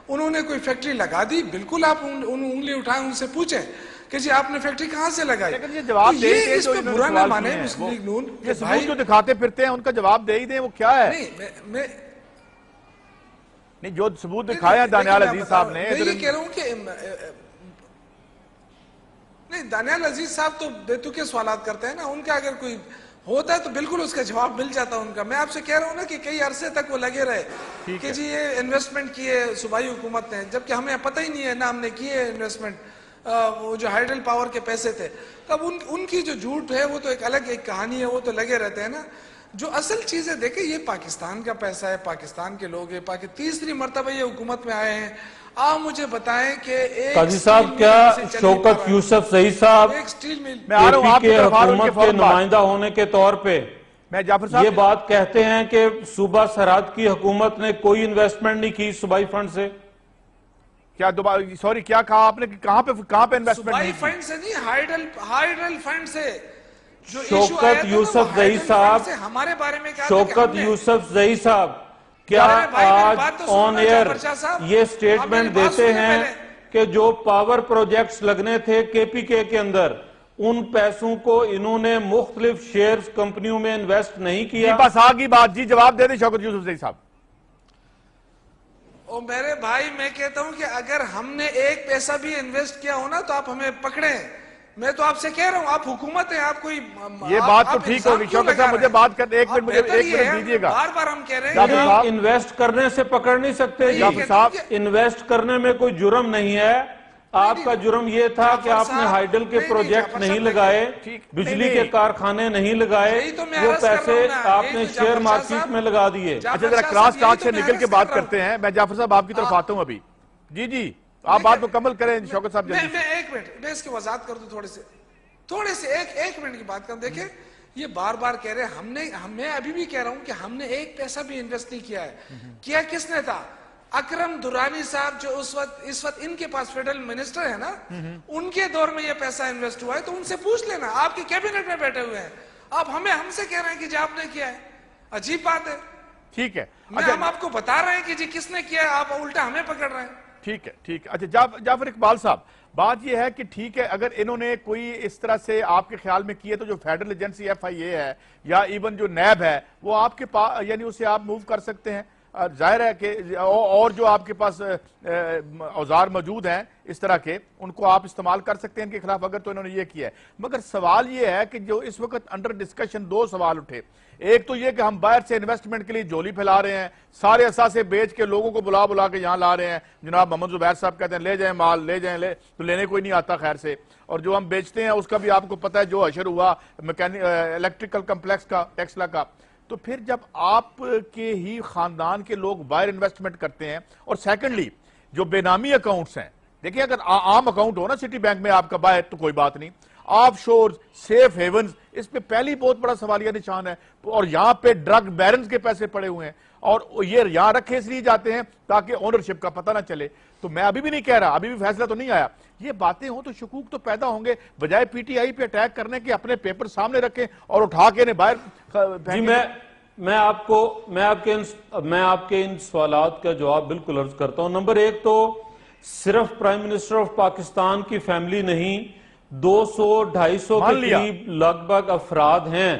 انہوں نے کوئی فیکٹری لگا دی، بالکل آپ انگلی اٹھائیں، ان سے پوچھیں کہ کہ جی آپ نے فیکٹری کہاں سے لگائی. لیکن یہ جواب دے ہی دیں اس جو پہ انہوں نے برا نہ سوال مانے کیے ہیں. مسلم لیگ نون. یہ ثبوت جو دکھاتے پھرتے ہیں ان کا جواب دے ہی دیں, وہ کیا ہے؟ نہیں, جو ثبوت دکھائے ہیں دانیال عزیز صاحب نے. میں یہ کہہ رہا ہوں کہ نہیں, دانیال عزیز صاحب تو بے تکے سوالات کرتے ہیں نا, ان کا اگر کوئی ہوتا ہے تو بالکل اس کا جواب مل جاتا ان کا. میں آپ سے کہہ رہا ہوں نا کہ کئی عرصے تک وہ لگے رہے کہ جی یہ انویسٹمنٹ کیے صوبائی حکومت نے, جبکہ ہمیں پتہ ہی نہیں ہے نا ہم نے کیے انویسٹمنٹ, وہ جو ہائیڈل پاور کے پیسے تھے. تب ان کی جو جھوٹ ہے وہ تو ایک الگ ایک کہانی ہے, وہ تو لگے رہتے ہیں نا. جو اصل چیز ہے دیکھیں, یہ پاکستان کا پیسہ ہے, پاکستان کے لوگ ہیں, تیسری مرتبہ یہ حکومت میں آئے ہیں. آپ مجھے بتائیں کہ ایک قاضی صاحب کیا شوکت یوسف زئی صاحب ایک سٹیل مل اے پی کے حکومت کے نمائندہ ہونے کے طور پہ میں جعفر صاحب یہ بات کہتے ہیں کہ صوبہ سرحد کی حکومت نے کوئی انویسٹمنٹ نہیں کی صوبائی فنڈ سے؟ کیا دوبارہ سوری کیا کہا آپ نے کہ کہاں پہ انویسٹمنٹ صوبائی فنڈ سے نہیں, ہائیڈل فنڈ سے. جو شوکت یوسف زئی صاحب, ہمارے بارے میں کہا شوکت یوسف زئی صاحب کیا آج آن ایئر یہ سٹیٹمنٹ دیتے ہیں کہ جو پاور پروجیکٹس لگنے تھے کے پی کے اندر, ان پیسوں کو انہوں نے مختلف شیئرز کمپنیوں میں انویسٹ نہیں کیا؟ بس آگی بات جی, جواب دے دیں شوکت یوسف زئی صاحب. او میرے بھائی, میں کہتا ہوں کہ اگر ہم نے ایک پیسہ بھی انویسٹ کیا ہونا تو آپ ہمیں پکڑیں. میں تو آپ سے کہہ رہا ہوں, آپ حکومت ہیں, آپ کوئی یہ بات تو ٹھیک ہوگی شوکت صاحب, مجھے بات کرنے ایک منٹ دیجیے گا. بار بار ہم کہہ رہے ہیں آپ انویسٹ کرنے سے پکڑ نہیں سکتے جی صاحب, انویسٹ کرنے میں کوئی جرم نہیں ہے. آپ کا جرم یہ تھا کہ آپ نے ہائیڈل کے پروجیکٹ نہیں لگائے, بجلی کے کارخانے نہیں لگائے, وہ پیسے آپ نے شیئر مارکیٹ میں لگا دیے. اچھا ذرا کراس ٹاک سے نکل کے بات کرتے ہیں. میں جعفر صاحب آپ کی طرف آتا ہوں ابھی. جی آپ بات مکمل کریں شوکت صاحب. میں ایک منٹ, میں اس کی وضاحت کر دوں تھوڑے سے ایک منٹ کی بات کروں. دیکھیں, یہ بار بار کہہ رہے ہیں, میں ابھی بھی کہہ رہا ہوں کہ ہم نے ایک پیسہ بھی انویسٹ نہیں کیا ہے. کیا کس نے تھا؟ اکرم درانی صاحب جو اس وقت ان کے پاس فیڈرل منسٹر ہے نا, ان کے دور میں یہ پیسہ انویسٹ ہوا ہے. تو ان سے پوچھ لینا, آپ کے کیبنٹ میں بیٹھے ہوئے ہیں, آپ ہم سے کہہ رہے ہیں کہ جی آپ نے کیا ہے. عجیب بات ہے. ٹھیک ہے, ہم آپ کو بتا رہے ہیں کہ جی کس نے کیا ہے, آپ الٹا ہمیں پکڑ رہے ہیں. ٹھیک ہے. اچھا جعفر اقبال صاحب, بات یہ ہے کہ ٹھیک ہے اگر انہوں نے کوئی اس طرح سے آپ کے خیال میں کیے تو جو فیڈرل ایجنسی ایف آئی اے ہے یا ایون جو نیب ہے وہ آپ کے پاس, یعنی اسے آپ موو کر سکتے ہیں. ظاہر ہے کہ اور جو آپ کے پاس اوزار موجود ہیں اس طرح کے, ان کو آپ استعمال کر سکتے ہیں ان کے خلاف اگر تو انہوں نے یہ کیا ہے. مگر سوال یہ ہے کہ جو اس وقت انڈر ڈسکشن دو سوال اٹھے. ایک تو یہ کہ ہم باہر سے انویسٹمنٹ کے لیے جولی پھیلا رہے ہیں, سارے اثاثے بیچ کے لوگوں کو بلا کے یہاں لا رہے ہیں. جناب محمد زبیر صاحب کہتے ہیں لے جائیں مال, لے جائیں, تو لینے کوئی نہیں آتا خیر سے. اور جو ہم بیچتے ہیں اس کا بھی آپ کو پتہ ہے جو حشر ہوا الیکٹریکل کمپلیکس کا, ٹیکسلا کا. تو پھر جب آپ کے ہی خاندان کے لوگ باہر انویسٹمنٹ کرتے ہیں, اور سیکنڈلی جو بے نامی اکاؤنٹس ہیں, دیکھیں اگر عام اکاؤنٹ ہو نا سٹی بینک میں آپ کا باہر تو کوئی بات نہیں, آف شورز, سیف ہیونز, اس پہ پہلی بہت بڑا سوالیہ نشان ہے. اور یہاں پہ ڈرگ بیرنز کے پیسے پڑے ہوئے ہیں, اور یہ یہاں رکھے اس لیے جاتے ہیں تاکہ اونرشپ کا پتہ نہ چلے. تو میں ابھی بھی نہیں کہہ رہا, ابھی بھی فیصلہ تو نہیں آیا. یہ باتیں ہوں تو شکوک تو پیدا ہوں گے, بجائے پی ٹی آئی پہ اٹیک کرنے کے اپنے پیپر سامنے رکھیں اور اٹھا کے انہیں باہر. جی میں آپ کے ان سوالات کا جواب بالکل عرض کرتا ہوں. نمبر ایک تو صرف پرائم منسٹر آف پاکستان کی فیملی نہیں, 200-250 کے قریب لگ بھگ افراد ہیں.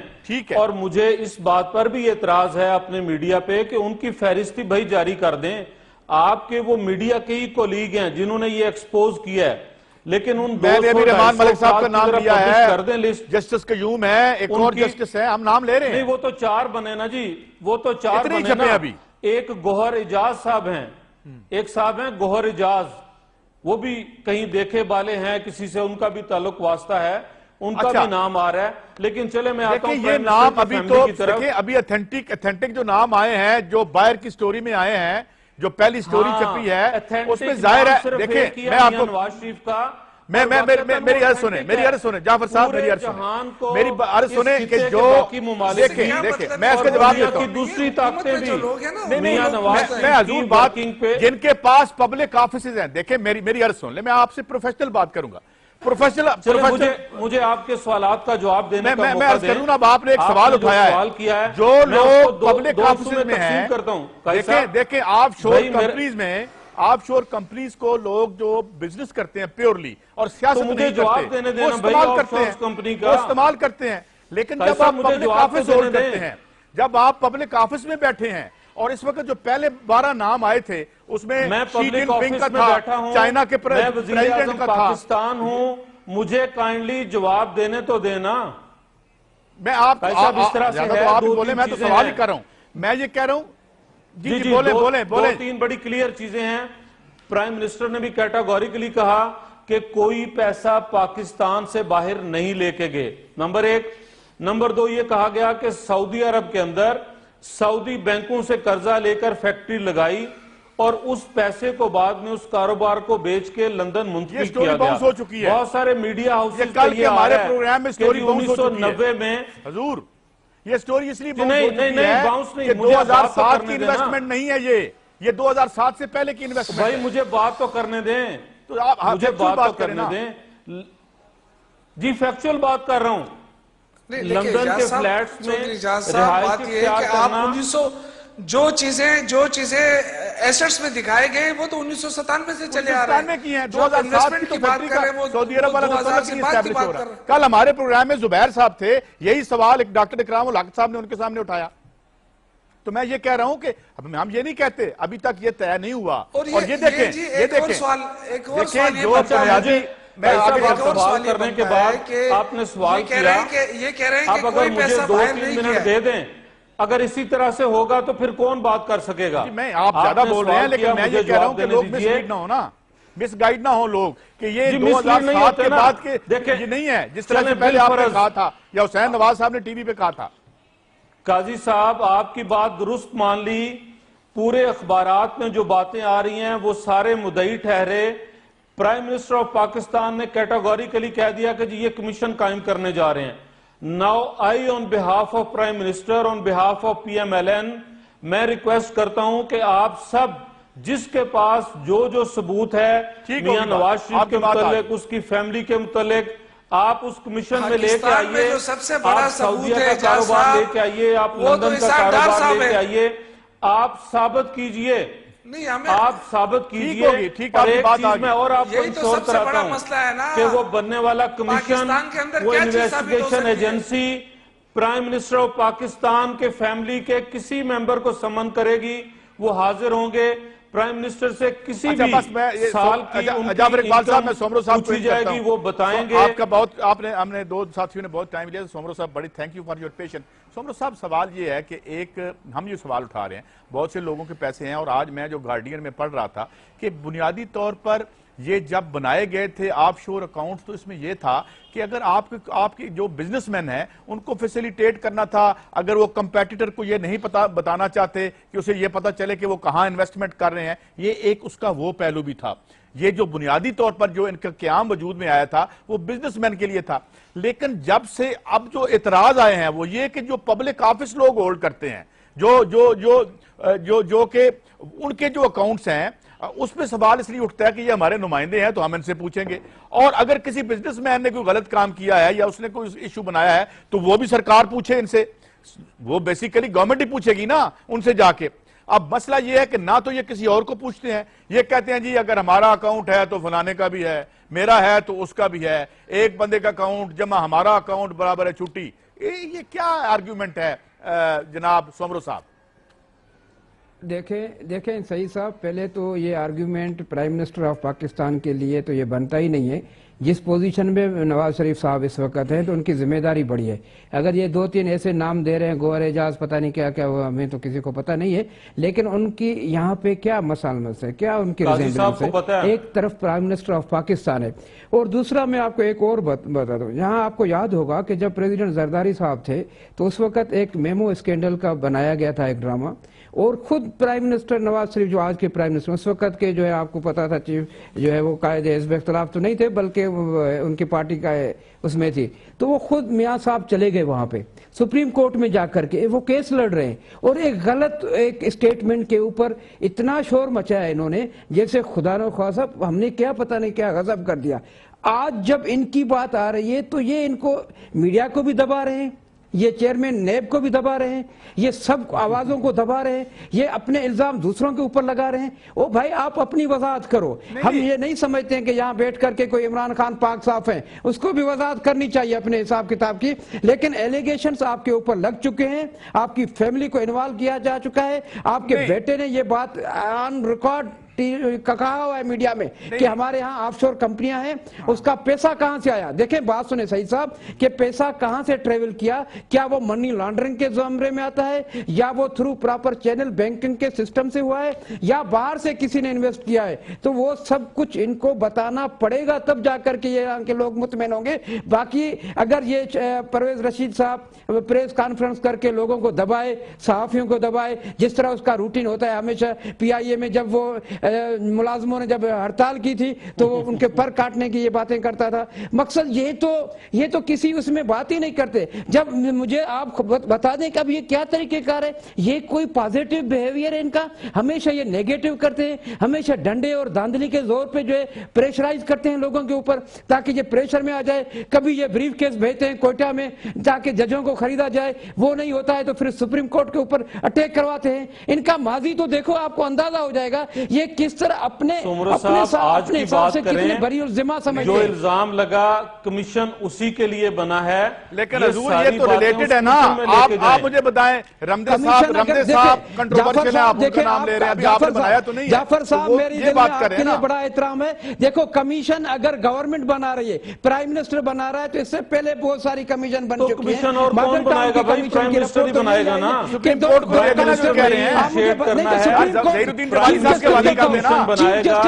اور مجھے اس بات پر بھی اعتراض ہے اپنے میڈیا پہ کہ ان کی فہرستی بھائی جاری کر دیں. آپ کے وہ میڈیا کے ہی کولیگ ہیں جنہوں نے یہ ایکسپوز کیا ہے, لیکن ان 200-250 ملک صاحب کا نام لیا ہے, کر دیں لسٹ. جسٹس قیوم ہے, ایک اور جسٹس ہے, ہم نام لے رہے ہیں. نہیں وہ تو 4 بنے نا جی, وہ تو 4 بنے نا. ایک گوہر اجاز صاحب ہیں, ایک صاحب ہیں گوہر اجاز, وہ بھی کہیں دیکھے بالے ہیں, کسی سے ان کا بھی تعلق واسطہ ہے, ان کا بھی نام آ رہا ہے. لیکن چلے میں آتا ہوں یہ نام ابھی تو دیکھیں, ابھی اتھینٹک جو نام آئے ہیں جو باہر کی سٹوری میں آئے ہیں, جو پہلی سٹوری چھپی ہے اس میں ظاہر ہے. دیکھیں میں آپ کو نواز شریف کا میری عرض سنیں جعفر صاحب, میری عرض سنیں کہ جو دیکھیں میں اس کا جواب دیتا ہوں. دوسری طاقتیں بھی میں حضور بات جن کے پاس پبلک آفیسز ہیں, دیکھیں میری عرض سن لیں, میں آپ سے پروفیشنل بات کروں گا. مجھے آپ کے سوالات کا جواب دینے کا موقع دیں. کروں نا, آپ نے ایک سوال اٹھایا ہے, جو لوگ پبلک آفیسز میں ہیں, دیکھیں آپ شور کمپنیز میں آف شور کمپنیز کو لوگ جو بزنس کرتے ہیں پیورلی اور سیاست مجھے نہیں جواب کرتے دینے وہ دینا بھائی استعمال آف کرتے شور ہیں کمپنی وہ کا استعمال کرتے ہیں لیکن جب صاحب آپ مجھے پبلک جواب تو آفس ہولڈ دینے کرتے دیں۔ ہیں جب آپ پبلک آفس میں بیٹھے ہیں اور اس وقت جو پہلے 12 نام آئے تھے اس میں میں شی پبلک جن پنگ کا آفس میں تھا بیٹھا ہوں، چائنا کے میں وزیر پریزیڈنٹ اعظم کا تھا پاکستان ہوں، مجھے کائنڈلی جواب دینے تو دینا۔ میں آپ بھائی صاحب اس طرح سے زیادہ ہے، تو آپ ہی دو بولیں تین میں تو چیزیں سوال ہی ہیں۔ کر رہا ہوں میں یہ کہہ رہا ہوں جی جی بولیں دو تین بڑی کلیئر چیزیں ہیں۔ پرائم منسٹر نے بھی کیٹاگوریکلی کہا کہ کوئی پیسہ پاکستان سے باہر نہیں لے کے گئے، نمبر ایک۔ نمبر دو یہ کہا گیا کہ سعودی عرب کے اندر سعودی بینکوں سے قرضہ لے کر فیکٹری لگائی اور اس پیسے کو بعد میں اس کاروبار کو بیچ کے لندن منتقل کیا سٹوری گیا۔ باؤنس ہو چکی ہے۔ بہت سارے میڈیا ہاؤسز یہ کل کے ہمارے پروگرام میں سٹوری باؤنس ہو چکی ہے 1990 میں حضور یہ سٹوری اس لیے باؤنس نہیں، ہو چکی نہیں، ہے باؤنس نہیں، کہ مجھے بات تو 2007 کرنے کی دینا۔ انویسٹمنٹ نہیں ہے یہ 2007 سے پہلے کی انویسٹمنٹ بھائی ہے مجھے بات تو کرنے دیں، تو آپ مجھے factual بات تو کریں کرنے نا۔ دیں۔ جی فیکچول بات کر رہا ہوں۔ نہیں دیکھیں لندن اجاز کے صاحب، فلیٹس میں چودھری اجاز صاحب رہائش بات یہ ہے اختیار کہ آپ کرنا، جو چیزیں ایسٹس میں دکھائے گئے وہ تو 1997 سے چلے آ رہے ہیں۔ میں کی ہیں جو آپ 2007 انویسٹمنٹ کی کی بات فیکٹری کر رہے ہیں کا وہ سعودی عرب والا 2000 سے بعد کی بات ہو کر رہا رہے ہیں۔ کل ہمارے پروگرام میں زبیر صاحب تھے یہی سوال ایک ڈاکٹر اکرام الحق صاحب نے ان کے سامنے اٹھایا تو میں یہ کہہ رہا ہوں کہ ہم یہ نہیں کہتے ابھی تک یہ طے نہیں ہوا اور یہ دیکھیں ایک اور سوال دیکھیں یہ جو بنتا ہے بنیادی میں آگے ایک اور چلتا ہوں سوال کرنے کے بعد آپ نے سوال کیا، یہ کہہ رہے ہیں آپ کہ اگر کوئی مجھے پیسہ 2-3 باہر نہیں منٹ کیا دے دیں اگر اسی طرح سے ہوگا تو پھر کون بات کر سکے گا؟ میں آپ زیادہ بول رہے ہیں لیکن میں یہ کہہ رہا ہوں کہ لوگ مس دیجئے گائیڈ نہ ہو نا مس گائیڈ نہ ہو لوگ کہ یہ جی مس لیڈ نہیں 2007 ہوتے کے نا۔ بعد کے دیکھیں یہ نہیں ہے جس طرح چلیں سے پہلے آپ نے بالفرض کہا تھا یا حسین نواز صاحب نے ٹی وی پہ کہا تھا قاضی صاحب آپ کی بات درست مان لی، پورے اخبارات میں جو باتیں آ رہی ہیں وہ سارے مدعی ٹھہرے۔ پرائم منسٹر آف پاکستان نے کیٹاگوریکلی کہہ دیا کہ جی یہ کمیشن قائم کرنے جا رہے ہیں۔ Now I on behalf of prime minister on behalf of P M L N میں ریکویسٹ کرتا ہوں کہ آپ سب جس کے پاس جو ثبوت ہے میاں نواز شریف کے متعلق اس کی فیملی کے متعلق آپ اس کمیشن میں لے کے آئیے، آپ سعودیہ کا کاروبار لے کے آئیے، آپ لندن کا کاروبار لے کے آئیے، آپ ثابت کیجئے آپ ثابت کیجئے اور ایک چیز میں اور آپ کو انشور کراتا ہوں کہ وہ بننے والا کمیشن وہ investigation agency prime minister of Pakistan کے فیملی کے کسی ممبر کو سمن کرے گی وہ حاضر ہوں گے پرائم منسٹر سے کسی بھی سال کی ان کی انکم پوچھی جائے گی وہ بتائیں گے۔ آپ کا بہت ہم نے دو ساتھیوں نے بہت ٹائم لیا سومرو صاحب بڑی thank you for your passion. Soomro صاحب سوال یہ ہے کہ ایک ہم یہ سوال اٹھا رہے ہیں بہت سے لوگوں کے پیسے ہیں اور آج میں جو گارڈین میں پڑھ رہا تھا کہ بنیادی طور پر یہ جب بنائے گئے تھے آف شور اکاؤنٹس تو اس میں یہ تھا کہ اگر آپ کی جو بزنس مین ہیں ان کو فیسیلیٹیٹ کرنا تھا اگر وہ کمپیٹیٹر کو یہ نہیں بتانا چاہتے کہ اسے یہ پتا چلے کہ وہ کہاں انویسٹمنٹ کر رہے ہیں یہ ایک اس کا وہ پہلو بھی تھا۔ یہ جو بنیادی طور پر جو ان کا قیام وجود میں آیا تھا وہ بزنس مین کے لیے تھا لیکن جب سے اب جو اعتراض آئے ہیں وہ یہ کہ جو پبلک آفس لوگ ہولڈ کرتے ہیں جو کہ ان کے جو اکاؤنٹس ہیں اس پہ سوال اس لیے اٹھتا ہے کہ یہ ہمارے نمائندے ہیں تو ہم ان سے پوچھیں گے اور اگر کسی بزنس مین نے کوئی غلط کام کیا ہے یا اس نے کوئی ایشو بنایا ہے تو وہ بھی سرکار پوچھے ان سے وہ بیسیکلی گورنمنٹ ہی پوچھے گی نا ان سے جا کے۔ اب مسئلہ یہ ہے کہ نہ تو یہ کسی اور کو پوچھتے ہیں یہ کہتے ہیں جی اگر ہمارا اکاؤنٹ ہے تو فلانے کا بھی ہے میرا ہے تو اس کا بھی ہے ایک بندے کا اکاؤنٹ جمع ہمارا اکاؤنٹ برابر ہے چھٹی۔ یہ کیا آرگیومنٹ ہے جناب سومرو صاحب؟ دیکھیں سعید صاحب پہلے تو یہ argument prime minister of Pakistan کے لیے تو یہ بنتا ہی نہیں ہے۔ جس پوزیشن میں نواز شریف صاحب اس وقت ہیں تو ان کی ذمہ داری بڑی ہے۔ اگر یہ 2-3 ایسے نام دے رہے ہیں گوہر اعجاز پتہ نہیں کیا کیا ہوا ہمیں تو کسی کو پتہ نہیں ہے لیکن ان کی یہاں پہ کیا مسالمت ہے کیا ان کی ریزمبلنس ہے؟ ایک طرف پرائم منسٹر آف پاکستان ہے اور دوسرا میں آپ کو ایک اور بتا دوں یہاں آپ کو یاد ہوگا کہ جب پریزیڈنٹ زرداری صاحب تھے تو اس وقت ایک میمو اسکینڈل کا بنایا گیا تھا ایک ڈرامہ اور خود پرائم منسٹر نواز شریف جو آج کے پرائم منسٹر اس وقت کے جو ہے آپ کو پتا تھا چیف جو ہے وہ قائد حزب اختلاف تو نہیں تھے بلکہ ان کی پارٹی کا اس میں تھی تو وہ خود میاں صاحب چلے گئے وہاں پہ سپریم کورٹ میں جا کر کے وہ کیس لڑ رہے ہیں اور ایک غلط ایک اسٹیٹمنٹ کے اوپر اتنا شور مچایا انہوں نے جیسے خدا نخواستہ ہم نے کیا پتہ نہیں کیا غضب کر دیا۔ آج جب ان کی بات آ رہی ہے تو یہ ان کو میڈیا کو بھی دبا رہے ہیں یہ چیئرمین نیب کو بھی دبا رہے ہیں، یہ سب آوازوں کو دبا رہے ہیں، یہ اپنے الزام دوسروں کے اوپر لگا رہے ہیں۔ او بھائی آپ اپنی وضاحت کرو۔ ہم یہ نہیں سمجھتے ہیں کہ یہاں بیٹھ کر کے کوئی عمران خان پاک صاف ہیں، اس کو بھی وضاحت کرنی چاہیے اپنے حساب کتاب کی، لیکن ایلیگیشنز آپ کے اوپر لگ چکے ہیں، آپ کی فیملی کو انوالو کیا جا چکا ہے، آپ کے بیٹے نے یہ بات آن ریکارڈ کہا ہوا ہے میڈیا میں کہ ہمارے ہاں آف شور کمپنیاں ہیں، اس کا پیسہ کہاں سے آیا؟ دیکھیں بات سنیں سعید صاحب کہ پیسہ کہاں سے ٹریول کیا، کیا وہ منی لانڈرنگ کے زمرے میں آتا ہے یا وہ تھرو پراپر چینل بینکنگ کے سسٹم سے ہوا ہے یا باہر سے کسی نے انویسٹ کیا ہے؟ تو وہ سب کچھ ان کو بتانا پڑے گا، تب جا کر کے یہ کے لوگ مطمئن ہوں گے۔ باقی اگر یہ پرویز رشید صاحب پریس کانفرنس کر کے لوگوں کو دبائے، صحافیوں کو دبائے، جس طرح اس کا روٹین ہوتا ہے ہمیشہ پی آئی اے میں جب وہ ملازموں نے جب ہڑتال کی تھی تو وہ ان کے پر کاٹنے کی یہ باتیں کرتا تھا۔ مقصد یہ تو کسی اس میں بات ہی نہیں کرتے۔ جب مجھے آپ بتا دیں کہ اب یہ کیا طریقہ کار ہے، یہ کوئی پازیٹیو بیہیویئر ہے ان کا، ہمیشہ یہ نیگیٹو کرتے ہیں، ہمیشہ ڈنڈے اور دھاندلی کے زور پہ جو ہے پریشرائز کرتے ہیں لوگوں کے اوپر تاکہ یہ پریشر میں آ جائے۔ کبھی یہ بریف کیس بھیجتے ہیں کوئٹہ میں تاکہ ججوں کو خریدا جائے، وہ نہیں ہوتا ہے تو پھر سپریم کورٹ کے اوپر اٹیک کرواتے ہیں۔ ان کا ماضی تو دیکھو، آپ کو اندازہ ہو جائے گا یہ کس طرح اپنے آج کی بات کریں، بری الذمہ سمجھتے جو ہیں۔ الزام لگا کمیشن اسی کے لیے بنا ہے، لیکن حضور یہ تو ریلیٹڈ ہے نا۔ آپ مجھے بتائیں، رمدے صاحب کنٹروورشل ہے، آپ ان کا نام لے رہے ہیں، ابھی آپ نے بنایا تو نہیں ہے۔ جعفر صاحب میری دل میں آپ کے لیے بڑا احترام ہے۔ دیکھو کمیشن اگر گورنمنٹ بنا رہی ہے، پرائم منسٹر بنا رہا ہے تو اس سے پہلے بہت ساری کمیشن بن چکی ہیں۔ کمیشن اور کون بنائے گا بھائی؟ پرائم منسٹر ہی بنائے گا نا۔ سپریم کورٹ کو دیکھنا جو کہہ رہے ہیں شیئر کرنا ہے، ظہیر الدین جمالی صاحب کے حوالے کا دینا، بنائے گا،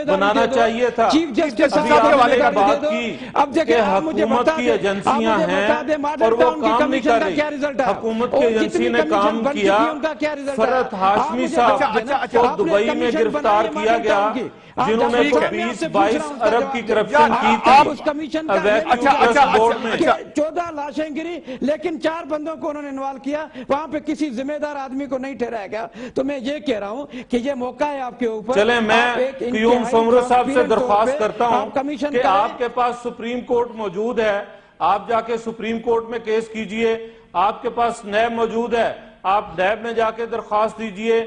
بنانا چاہیے تھا۔ چیف جسٹس ابھی آپ نے بات کی کہ حکومت کی ایجنسیاں ہیں اور وہ کام نہیں کر رہی۔ حکومت کی ایجنسی نے کام کیا۔ فرحت ہاشمی صاحب کو دبئی میں گرفتار کیا گیا، جنہوں نے 20-22 ارب کی کرپشن کی تھی۔ 14 لاشیں گری لیکن 4 بندوں کو انہوں نے انوالو کیا، وہاں پہ کسی ذمہ دار آدمی کو نہیں ٹھہرایا گیا۔ تو میں یہ کہہ رہا ہوں کہ یہ موقع ہے آپ کے اوپر۔ چلیں میں قیوم سمرو صاحب سے درخواست کرتا ہوں کہ آپ کے پاس سپریم کورٹ موجود ہے، آپ جا کے سپریم کورٹ میں کیس کیجئے۔ آپ کے پاس نیب موجود ہے، آپ نیب میں جا کے درخواست دیجئے۔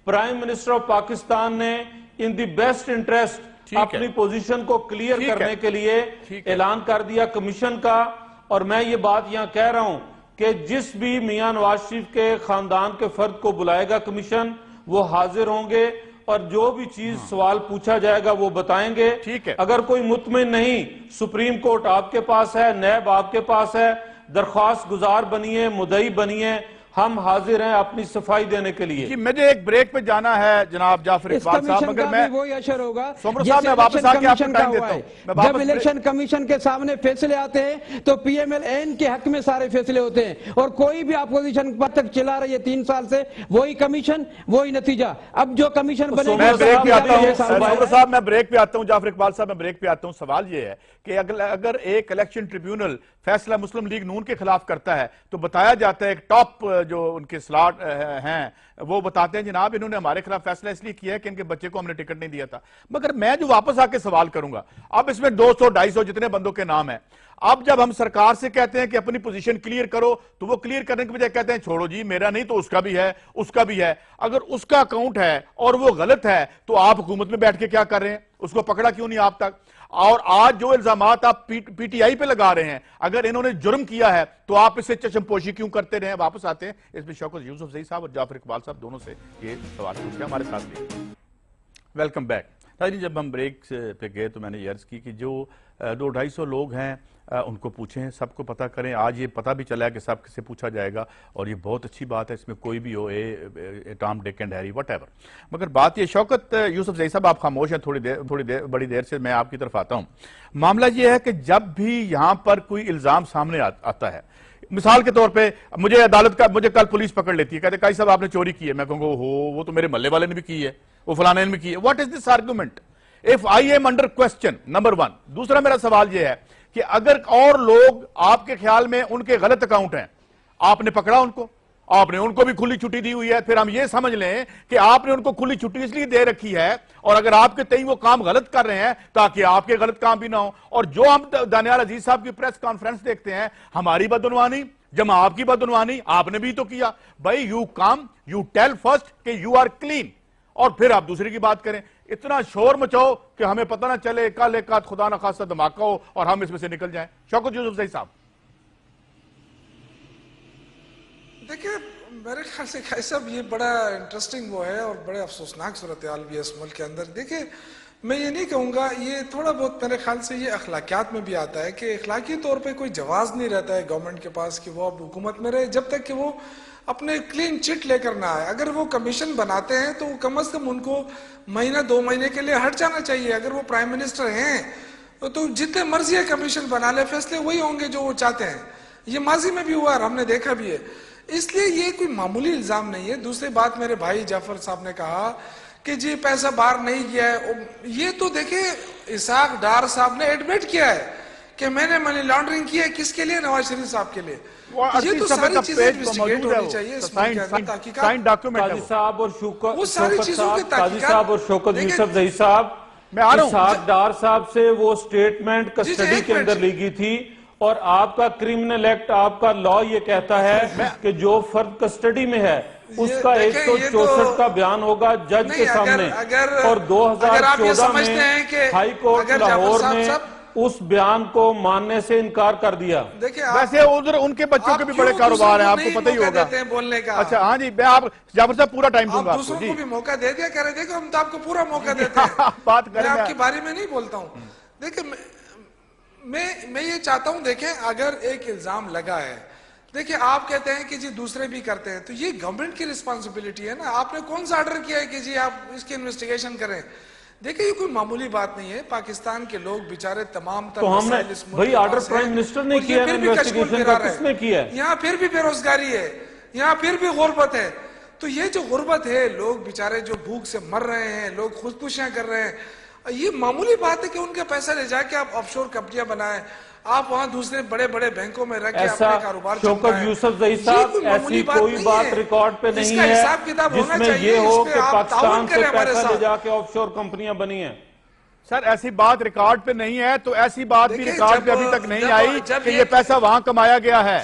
پرائم منسٹر آف پاکستان نے ان دی بیسٹ انٹریسٹ اپنی پوزیشن کو کلیئر کرنے کے لیے اعلان کر دیا کمیشن کا، اور میں یہ بات یہاں کہہ رہا ہوں کہ جس بھی میاں نواز شریف کے خاندان کے فرد کو بلائے گا کمیشن، وہ حاضر ہوں گے اور جو بھی چیز سوال پوچھا جائے گا وہ بتائیں گے۔ اگر کوئی مطمئن نہیں، سپریم کورٹ آپ کے پاس ہے، نیب آپ کے پاس ہے، درخواست گزار بنیے، مدعی بنیے، ہم حاضر ہیں اپنی صفائی دینے کے لیے۔ جی مجھے ایک بریک پہ جانا ہے جناب جعفر اقبال صاحب، مگر میں وہی اشر ہوگا سمرو صاحب میں واپس آ کے آپ کو ٹائم دیتا ہوں۔ جب الیکشن کمیشن کے سامنے فیصلے آتے ہیں تو پی ایم ایل این کے حق میں سارے فیصلے ہوتے ہیں، اور کوئی بھی اپوزیشن پر تک چلا رہی ہے 3 سال سے، وہی کمیشن وہی نتیجہ۔ اب جو کمیشن بنے میں بریک پہ آتا ہوں سمرو صاحب، میں بریک پہ آتا ہوں، جعفر اقبال صاحب میں بریک پہ آتا ہوں۔ سوال یہ ہے کہ اگر ایک الیکشن ٹریبیونل فیصلہ مسلم لیگ نون کے خلاف کرتا ہے تو بتایا جاتا ہے ایک ٹاپ جو ان کے سلاٹ ہیں وہ بتاتے ہیں جناب انہوں نے ہمارے خلاف فیصلہ اس لیے کیا ہے کہ ان کے بچے کو ہم نے ٹکٹ نہیں دیا تھا۔ مگر میں جو واپس آ کے سوال کروں گا، اب اس میں 200-250 جتنے بندوں کے نام ہیں، اب جب ہم سرکار سے کہتے ہیں کہ اپنی پوزیشن کلیئر کرو تو وہ کلیئر کرنے کے بجائے کہتے ہیں چھوڑو جی میرا نہیں تو اس کا بھی ہے، اس کا بھی ہے۔ اگر اس کا اکاؤنٹ ہے اور وہ غلط ہے تو آپ حکومت میں بیٹھ کے کیا کر رہے ہیں؟ اس کو پکڑا کیوں نہیں آپ تک؟ اور آج جو الزامات آپ پی ٹی آئی پہ لگا رہے ہیں، اگر انہوں نے جرم کیا ہے تو آپ اسے چشم پوشی کیوں کرتے رہے ہیں؟ واپس آتے ہیں اس میں شوکت یوسف زئی صاحب اور جعفر اقبال صاحب دونوں سے یہ سوال پوچھتے ہیں ہمارے ساتھ بھی۔ Welcome back. جب ہم بریک پہ گئے تو میں نے یہ عرض کی کہ جو 200-250 لوگ ہیں ان کو پوچھیں، سب کو پتہ کریں۔ آج یہ پتہ بھی چلا ہے کہ سب سے پوچھا جائے گا اور یہ بہت اچھی بات ہے، اس میں کوئی بھی ہو، Tom Dick and Harry whatever. مگر بات یہ شوکت یوسف زئی صاحب آپ خاموش ہیں بڑی دیر سے، میں آپ کی طرف آتا ہوں۔ معاملہ یہ ہے کہ جب بھی یہاں پر کوئی الزام سامنے آتا ہے، مثال کے طور پہ مجھے عدالت کا مجھے کل پولیس پکڑ لیتی ہے، کہتے قاضی صاحب آپ نے چوری کی ہے، میں کہوں گا وہ تو میرے محلے والے نے بھی کی ہے، وہ فلانے نے بھی کی ہے۔ What is this argument if I am under question؟ Number 1۔ دوسرا میرا سوال یہ ہے کہ اگر اور لوگ آپ کے خیال میں ان کے غلط اکاؤنٹ ہیں، آپ نے پکڑا ان کو، آپ نے ان کو بھی کھلی چھٹی دی ہوئی ہے، پھر ہم یہ سمجھ لیں کہ آپ نے ان کو کھلی چھٹی اس لیے دے رکھی ہے اور اگر آپ کے تئیں وہ کام غلط کر رہے ہیں تاکہ آپ کے غلط کام بھی نہ ہو۔ اور جو ہم دانیال عزیز صاحب کی پریس کانفرنس دیکھتے ہیں، ہماری بدعنوانی، جب آپ کی بدعنوانی آپ نے بھی تو کیا بھائی you come you tell first کہ یو آر کلین اور پھر آپ دوسرے کی بات کریں اتنا شور مچاؤ کہ ہمیں پتہ نہ چلے کل ایک آدھ خدا نہ خاصہ دھماکہ ہو اور ہم اس میں سے نکل جائیں شوکت یوسف زئی صاحب دیکھیں میرے خیال سے خیر صاحب یہ بڑا انٹرسٹنگ وہ ہے اور بڑے افسوسناک صورتحال بھی ہے اس ملک کے اندر دیکھیں میں یہ نہیں کہوں گا یہ تھوڑا بہت میرے خیال سے یہ اخلاقیات میں بھی آتا ہے کہ اخلاقی طور پہ کوئی جواز نہیں رہتا ہے گورنمنٹ کے پاس کہ وہ اب حکومت میں رہے جب تک کہ وہ اپنے کلین چٹ لے کر نہ آئے اگر وہ کمیشن بناتے ہیں تو کم از کم ان کو مہینہ 2 مہینے کے لیے ہٹ جانا چاہیے اگر وہ پرائم منسٹر ہیں تو جتنے مرضی ہے کمیشن بنا لے فیصلے وہی ہوں گے جو وہ چاہتے ہیں یہ ماضی میں بھی ہوا اور ہم نے دیکھا بھی ہے اس لیے یہ کوئی معمولی الزام نہیں ہے دوسری بات میرے بھائی جعفر صاحب نے کہا کہ جی پیسہ باہر نہیں گیا ہے یہ تو دیکھیں اسحاق ڈار صاحب نے ایڈمٹ کیا ہے کہ میں نے منی لانڈرنگ کی ہے کس کے لیے نواز شریف صاحب کے لیے یہ تو ساری چیزیں انویسٹیگیٹ ہونی چاہیے اس ملک کے اندر تحقیقات قاضی صاحب اور وہ ساری چیزوں کے قاضی صاحب اور شوکت یوسف زئی صاحب اسحاق ڈار صاحب سے وہ سٹیٹمنٹ کسٹڈی کے اندر لی گئی تھی اور آپ کا کرمنل ایکٹ آپ کا لاء یہ کہتا ہے کہ جو فرد کسٹڈی میں ہے اس کا 164 کا بیان ہوگا جج کے سامنے اور 2014 میں ہائی کورٹ لاہور نے اس بیان کو ماننے سے انکار کر دیا ویسے ادھر ان کے بچوں کے بھی بڑے کاروبار ہیں آپ کو پتہ ہی ہوگا اچھا ہاں جی میں آپ جعفر صاحب پورا ٹائم دوں گا آپ دوسروں کو بھی موقع دے دیا کہہ رہے دیکھو ہم تو آپ کو پورا موقع دیتے ہیں بات کریں میں آپ کی باری میں نہیں بولتا ہوں دیکھیں میں یہ چاہتا ہوں دیکھیں اگر ایک الزام لگا ہے دیکھیں آپ کہتے ہیں کہ جی دوسرے بھی کرتے ہیں تو یہ گورنمنٹ کی رسپانسبلٹی ہے نا آپ نے کون سا آرڈر کیا ہے کہ جی آپ اس کی انویسٹیگیشن کریں دیکھیں یہ کوئی معمولی بات نہیں ہے پاکستان کے لوگ بیچارے تمام تر تو ہم نے بھئی آرڈر پرائم منسٹر نے کیا ہے انویسٹیگیشن کا کس نے کیا ہے یہاں پھر بھی بے روزگاری ہے یہاں پھر بھی غربت ہے تو یہ جو غربت ہے لوگ بیچارے جو بھوک سے مر رہے ہیں لوگ خودکشیاں کر رہے ہیں یہ معمولی بات ہے کہ ان کے پیسہ لے جا کے آپ آف شور کمپنیاں بنائیں آپ وہاں دوسرے بڑے بڑے بینکوں میں رکھ کے اپنے کاروبار شوکت یوسف زئی صاحب ایسی کوئی بات ریکارڈ پہ نہیں ہے جس میں یہ ہو کہ پاکستان سے پیسہ لے جا کے آف شور کمپنیاں بنی ہیں سر ایسی بات ریکارڈ پہ نہیں ہے تو ایسی بات بھی ریکارڈ پہ ابھی تک نہیں آئی کہ یہ پیسہ وہاں کمایا گیا ہے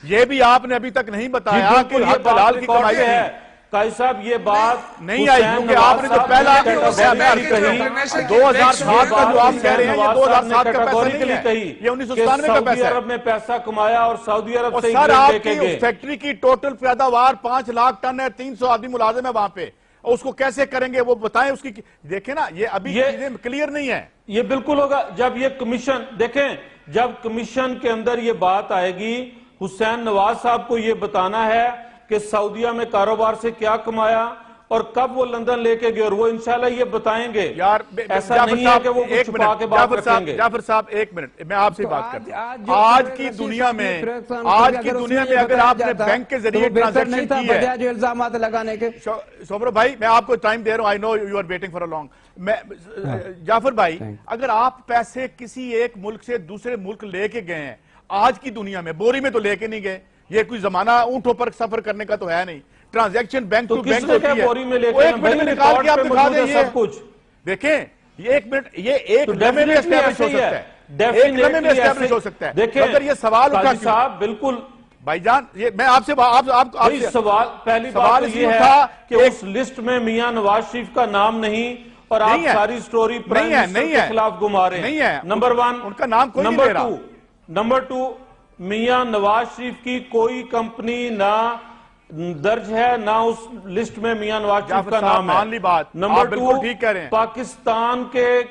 یہ بھی آپ نے ابھی تک نہیں بتایا کہ حق حلال کی کمائی ہے قاضی صاحب یہ بات نہیں آئی کیونکہ آپ نے جو پہلا 2007 کا جو آپ کہہ رہے ہیں یہ 2007 کا پیسہ نہیں ہے یہ 1997 کا پیسہ ہے سعودی عرب میں پیسہ کمایا اور سعودی عرب سے سر آپ کی اس فیکٹری کی ٹوٹل پیداوار 5 لاکھ ٹن ہے 300 آدمی ملازم ہے وہاں پہ اس کو کیسے کریں گے وہ بتائیں اس کی دیکھیں نا یہ ابھی چیزیں کلیئر نہیں ہے یہ بالکل ہوگا جب یہ کمیشن دیکھیں جب کمیشن کے اندر یہ بات آئے گی حسین نواز صاحب کو یہ بتانا ہے کہ سعودیہ میں کاروبار سے کیا کمایا اور کب وہ لندن لے کے گئے اور وہ انشاءاللہ یہ بتائیں گے یار ایسا نہیں ہے کہ وہ کچھ چھپا کے بات رکھیں گے جعفر صاحب ایک منٹ میں آپ سے بات کرتا ہوں آج کی دنیا میں اگر آپ نے بینک کے ذریعے ٹرانزیکشن کی ہے جو الزامات لگانے کے سوبرو بھائی میں آپ کو ٹائم دے رہا ہوں I know you are waiting for a long جعفر بھائی اگر آپ پیسے کسی ایک ملک سے دوسرے ملک لے کے گئے ہیں آج کی دنیا میں بوری میں تو لے کے نہیں گئے یہ کوئی زمانہ اونٹوں پر سفر کرنے کا تو ہے نہیں ٹرانزیکشن بینک ٹو بینک ہوتی ہے وہ ایک منٹ میں نکال کے آپ دکھا دیں یہ دیکھیں یہ ایک منٹ یہ ایک لمحے میں اسٹیبلش ہو سکتا ہے ایک لمحے میں اسٹیبلش ہو سکتا ہے اگر یہ سوال اٹھا صاحب بالکل بھائی جان میں آپ سے سوال پہلی بات یہ ہے کہ اس لسٹ میں میاں نواز شریف کا نام نہیں اور آپ ساری سٹوری پرائم منسٹر کے خلاف گھما رہے ہیں نمبر 1 ان کا نام کوئی نہیں لے رہا نمبر 2 میاں نواز شریف کی کوئی کمپنی نہ درج ہے نہ اس لسٹ میں میاں نواز شریف کا نام ہے نمبر 2 پاکستان کے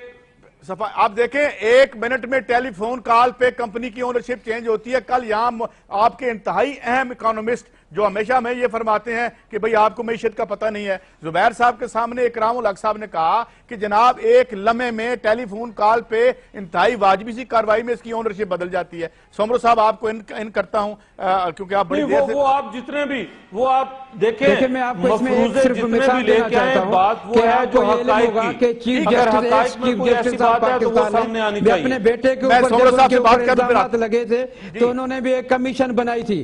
آپ دیکھیں 1 منٹ میں ٹیلی فون کال پہ کمپنی کی اونرشپ چینج ہوتی ہے کل یہاں آپ کے انتہائی اہم اکانومسٹ جو ہمیشہ ہمیں یہ فرماتے ہیں کہ بھئی آپ کو معیشت کا پتہ نہیں ہے زبیر صاحب کے سامنے اکرام الحق صاحب نے کہا کہ جناب ایک لمحے میں ٹیلی فون کال پہ انتہائی واجبی سی کاروائی میں اس کی اونرشپ بدل جاتی ہے سومرو صاحب آپ کو ان کرتا ہوں کیونکہ آپ بڑی دیر سے وہ آپ جتنے بھی وہ آپ دیکھیں مفروضے جتنے بھی لے کے آئیں بات وہ ہے جو حقائق کی اگر حقائق میں کوئی ایسی بات ہے تو وہ سامنے آنی چاہیے اپنے بیٹے کے اوپر جب ان کے اوپر الزامات لگے تھے تو انہوں نے بھی ایک کمیشن بنائی تھی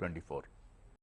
24।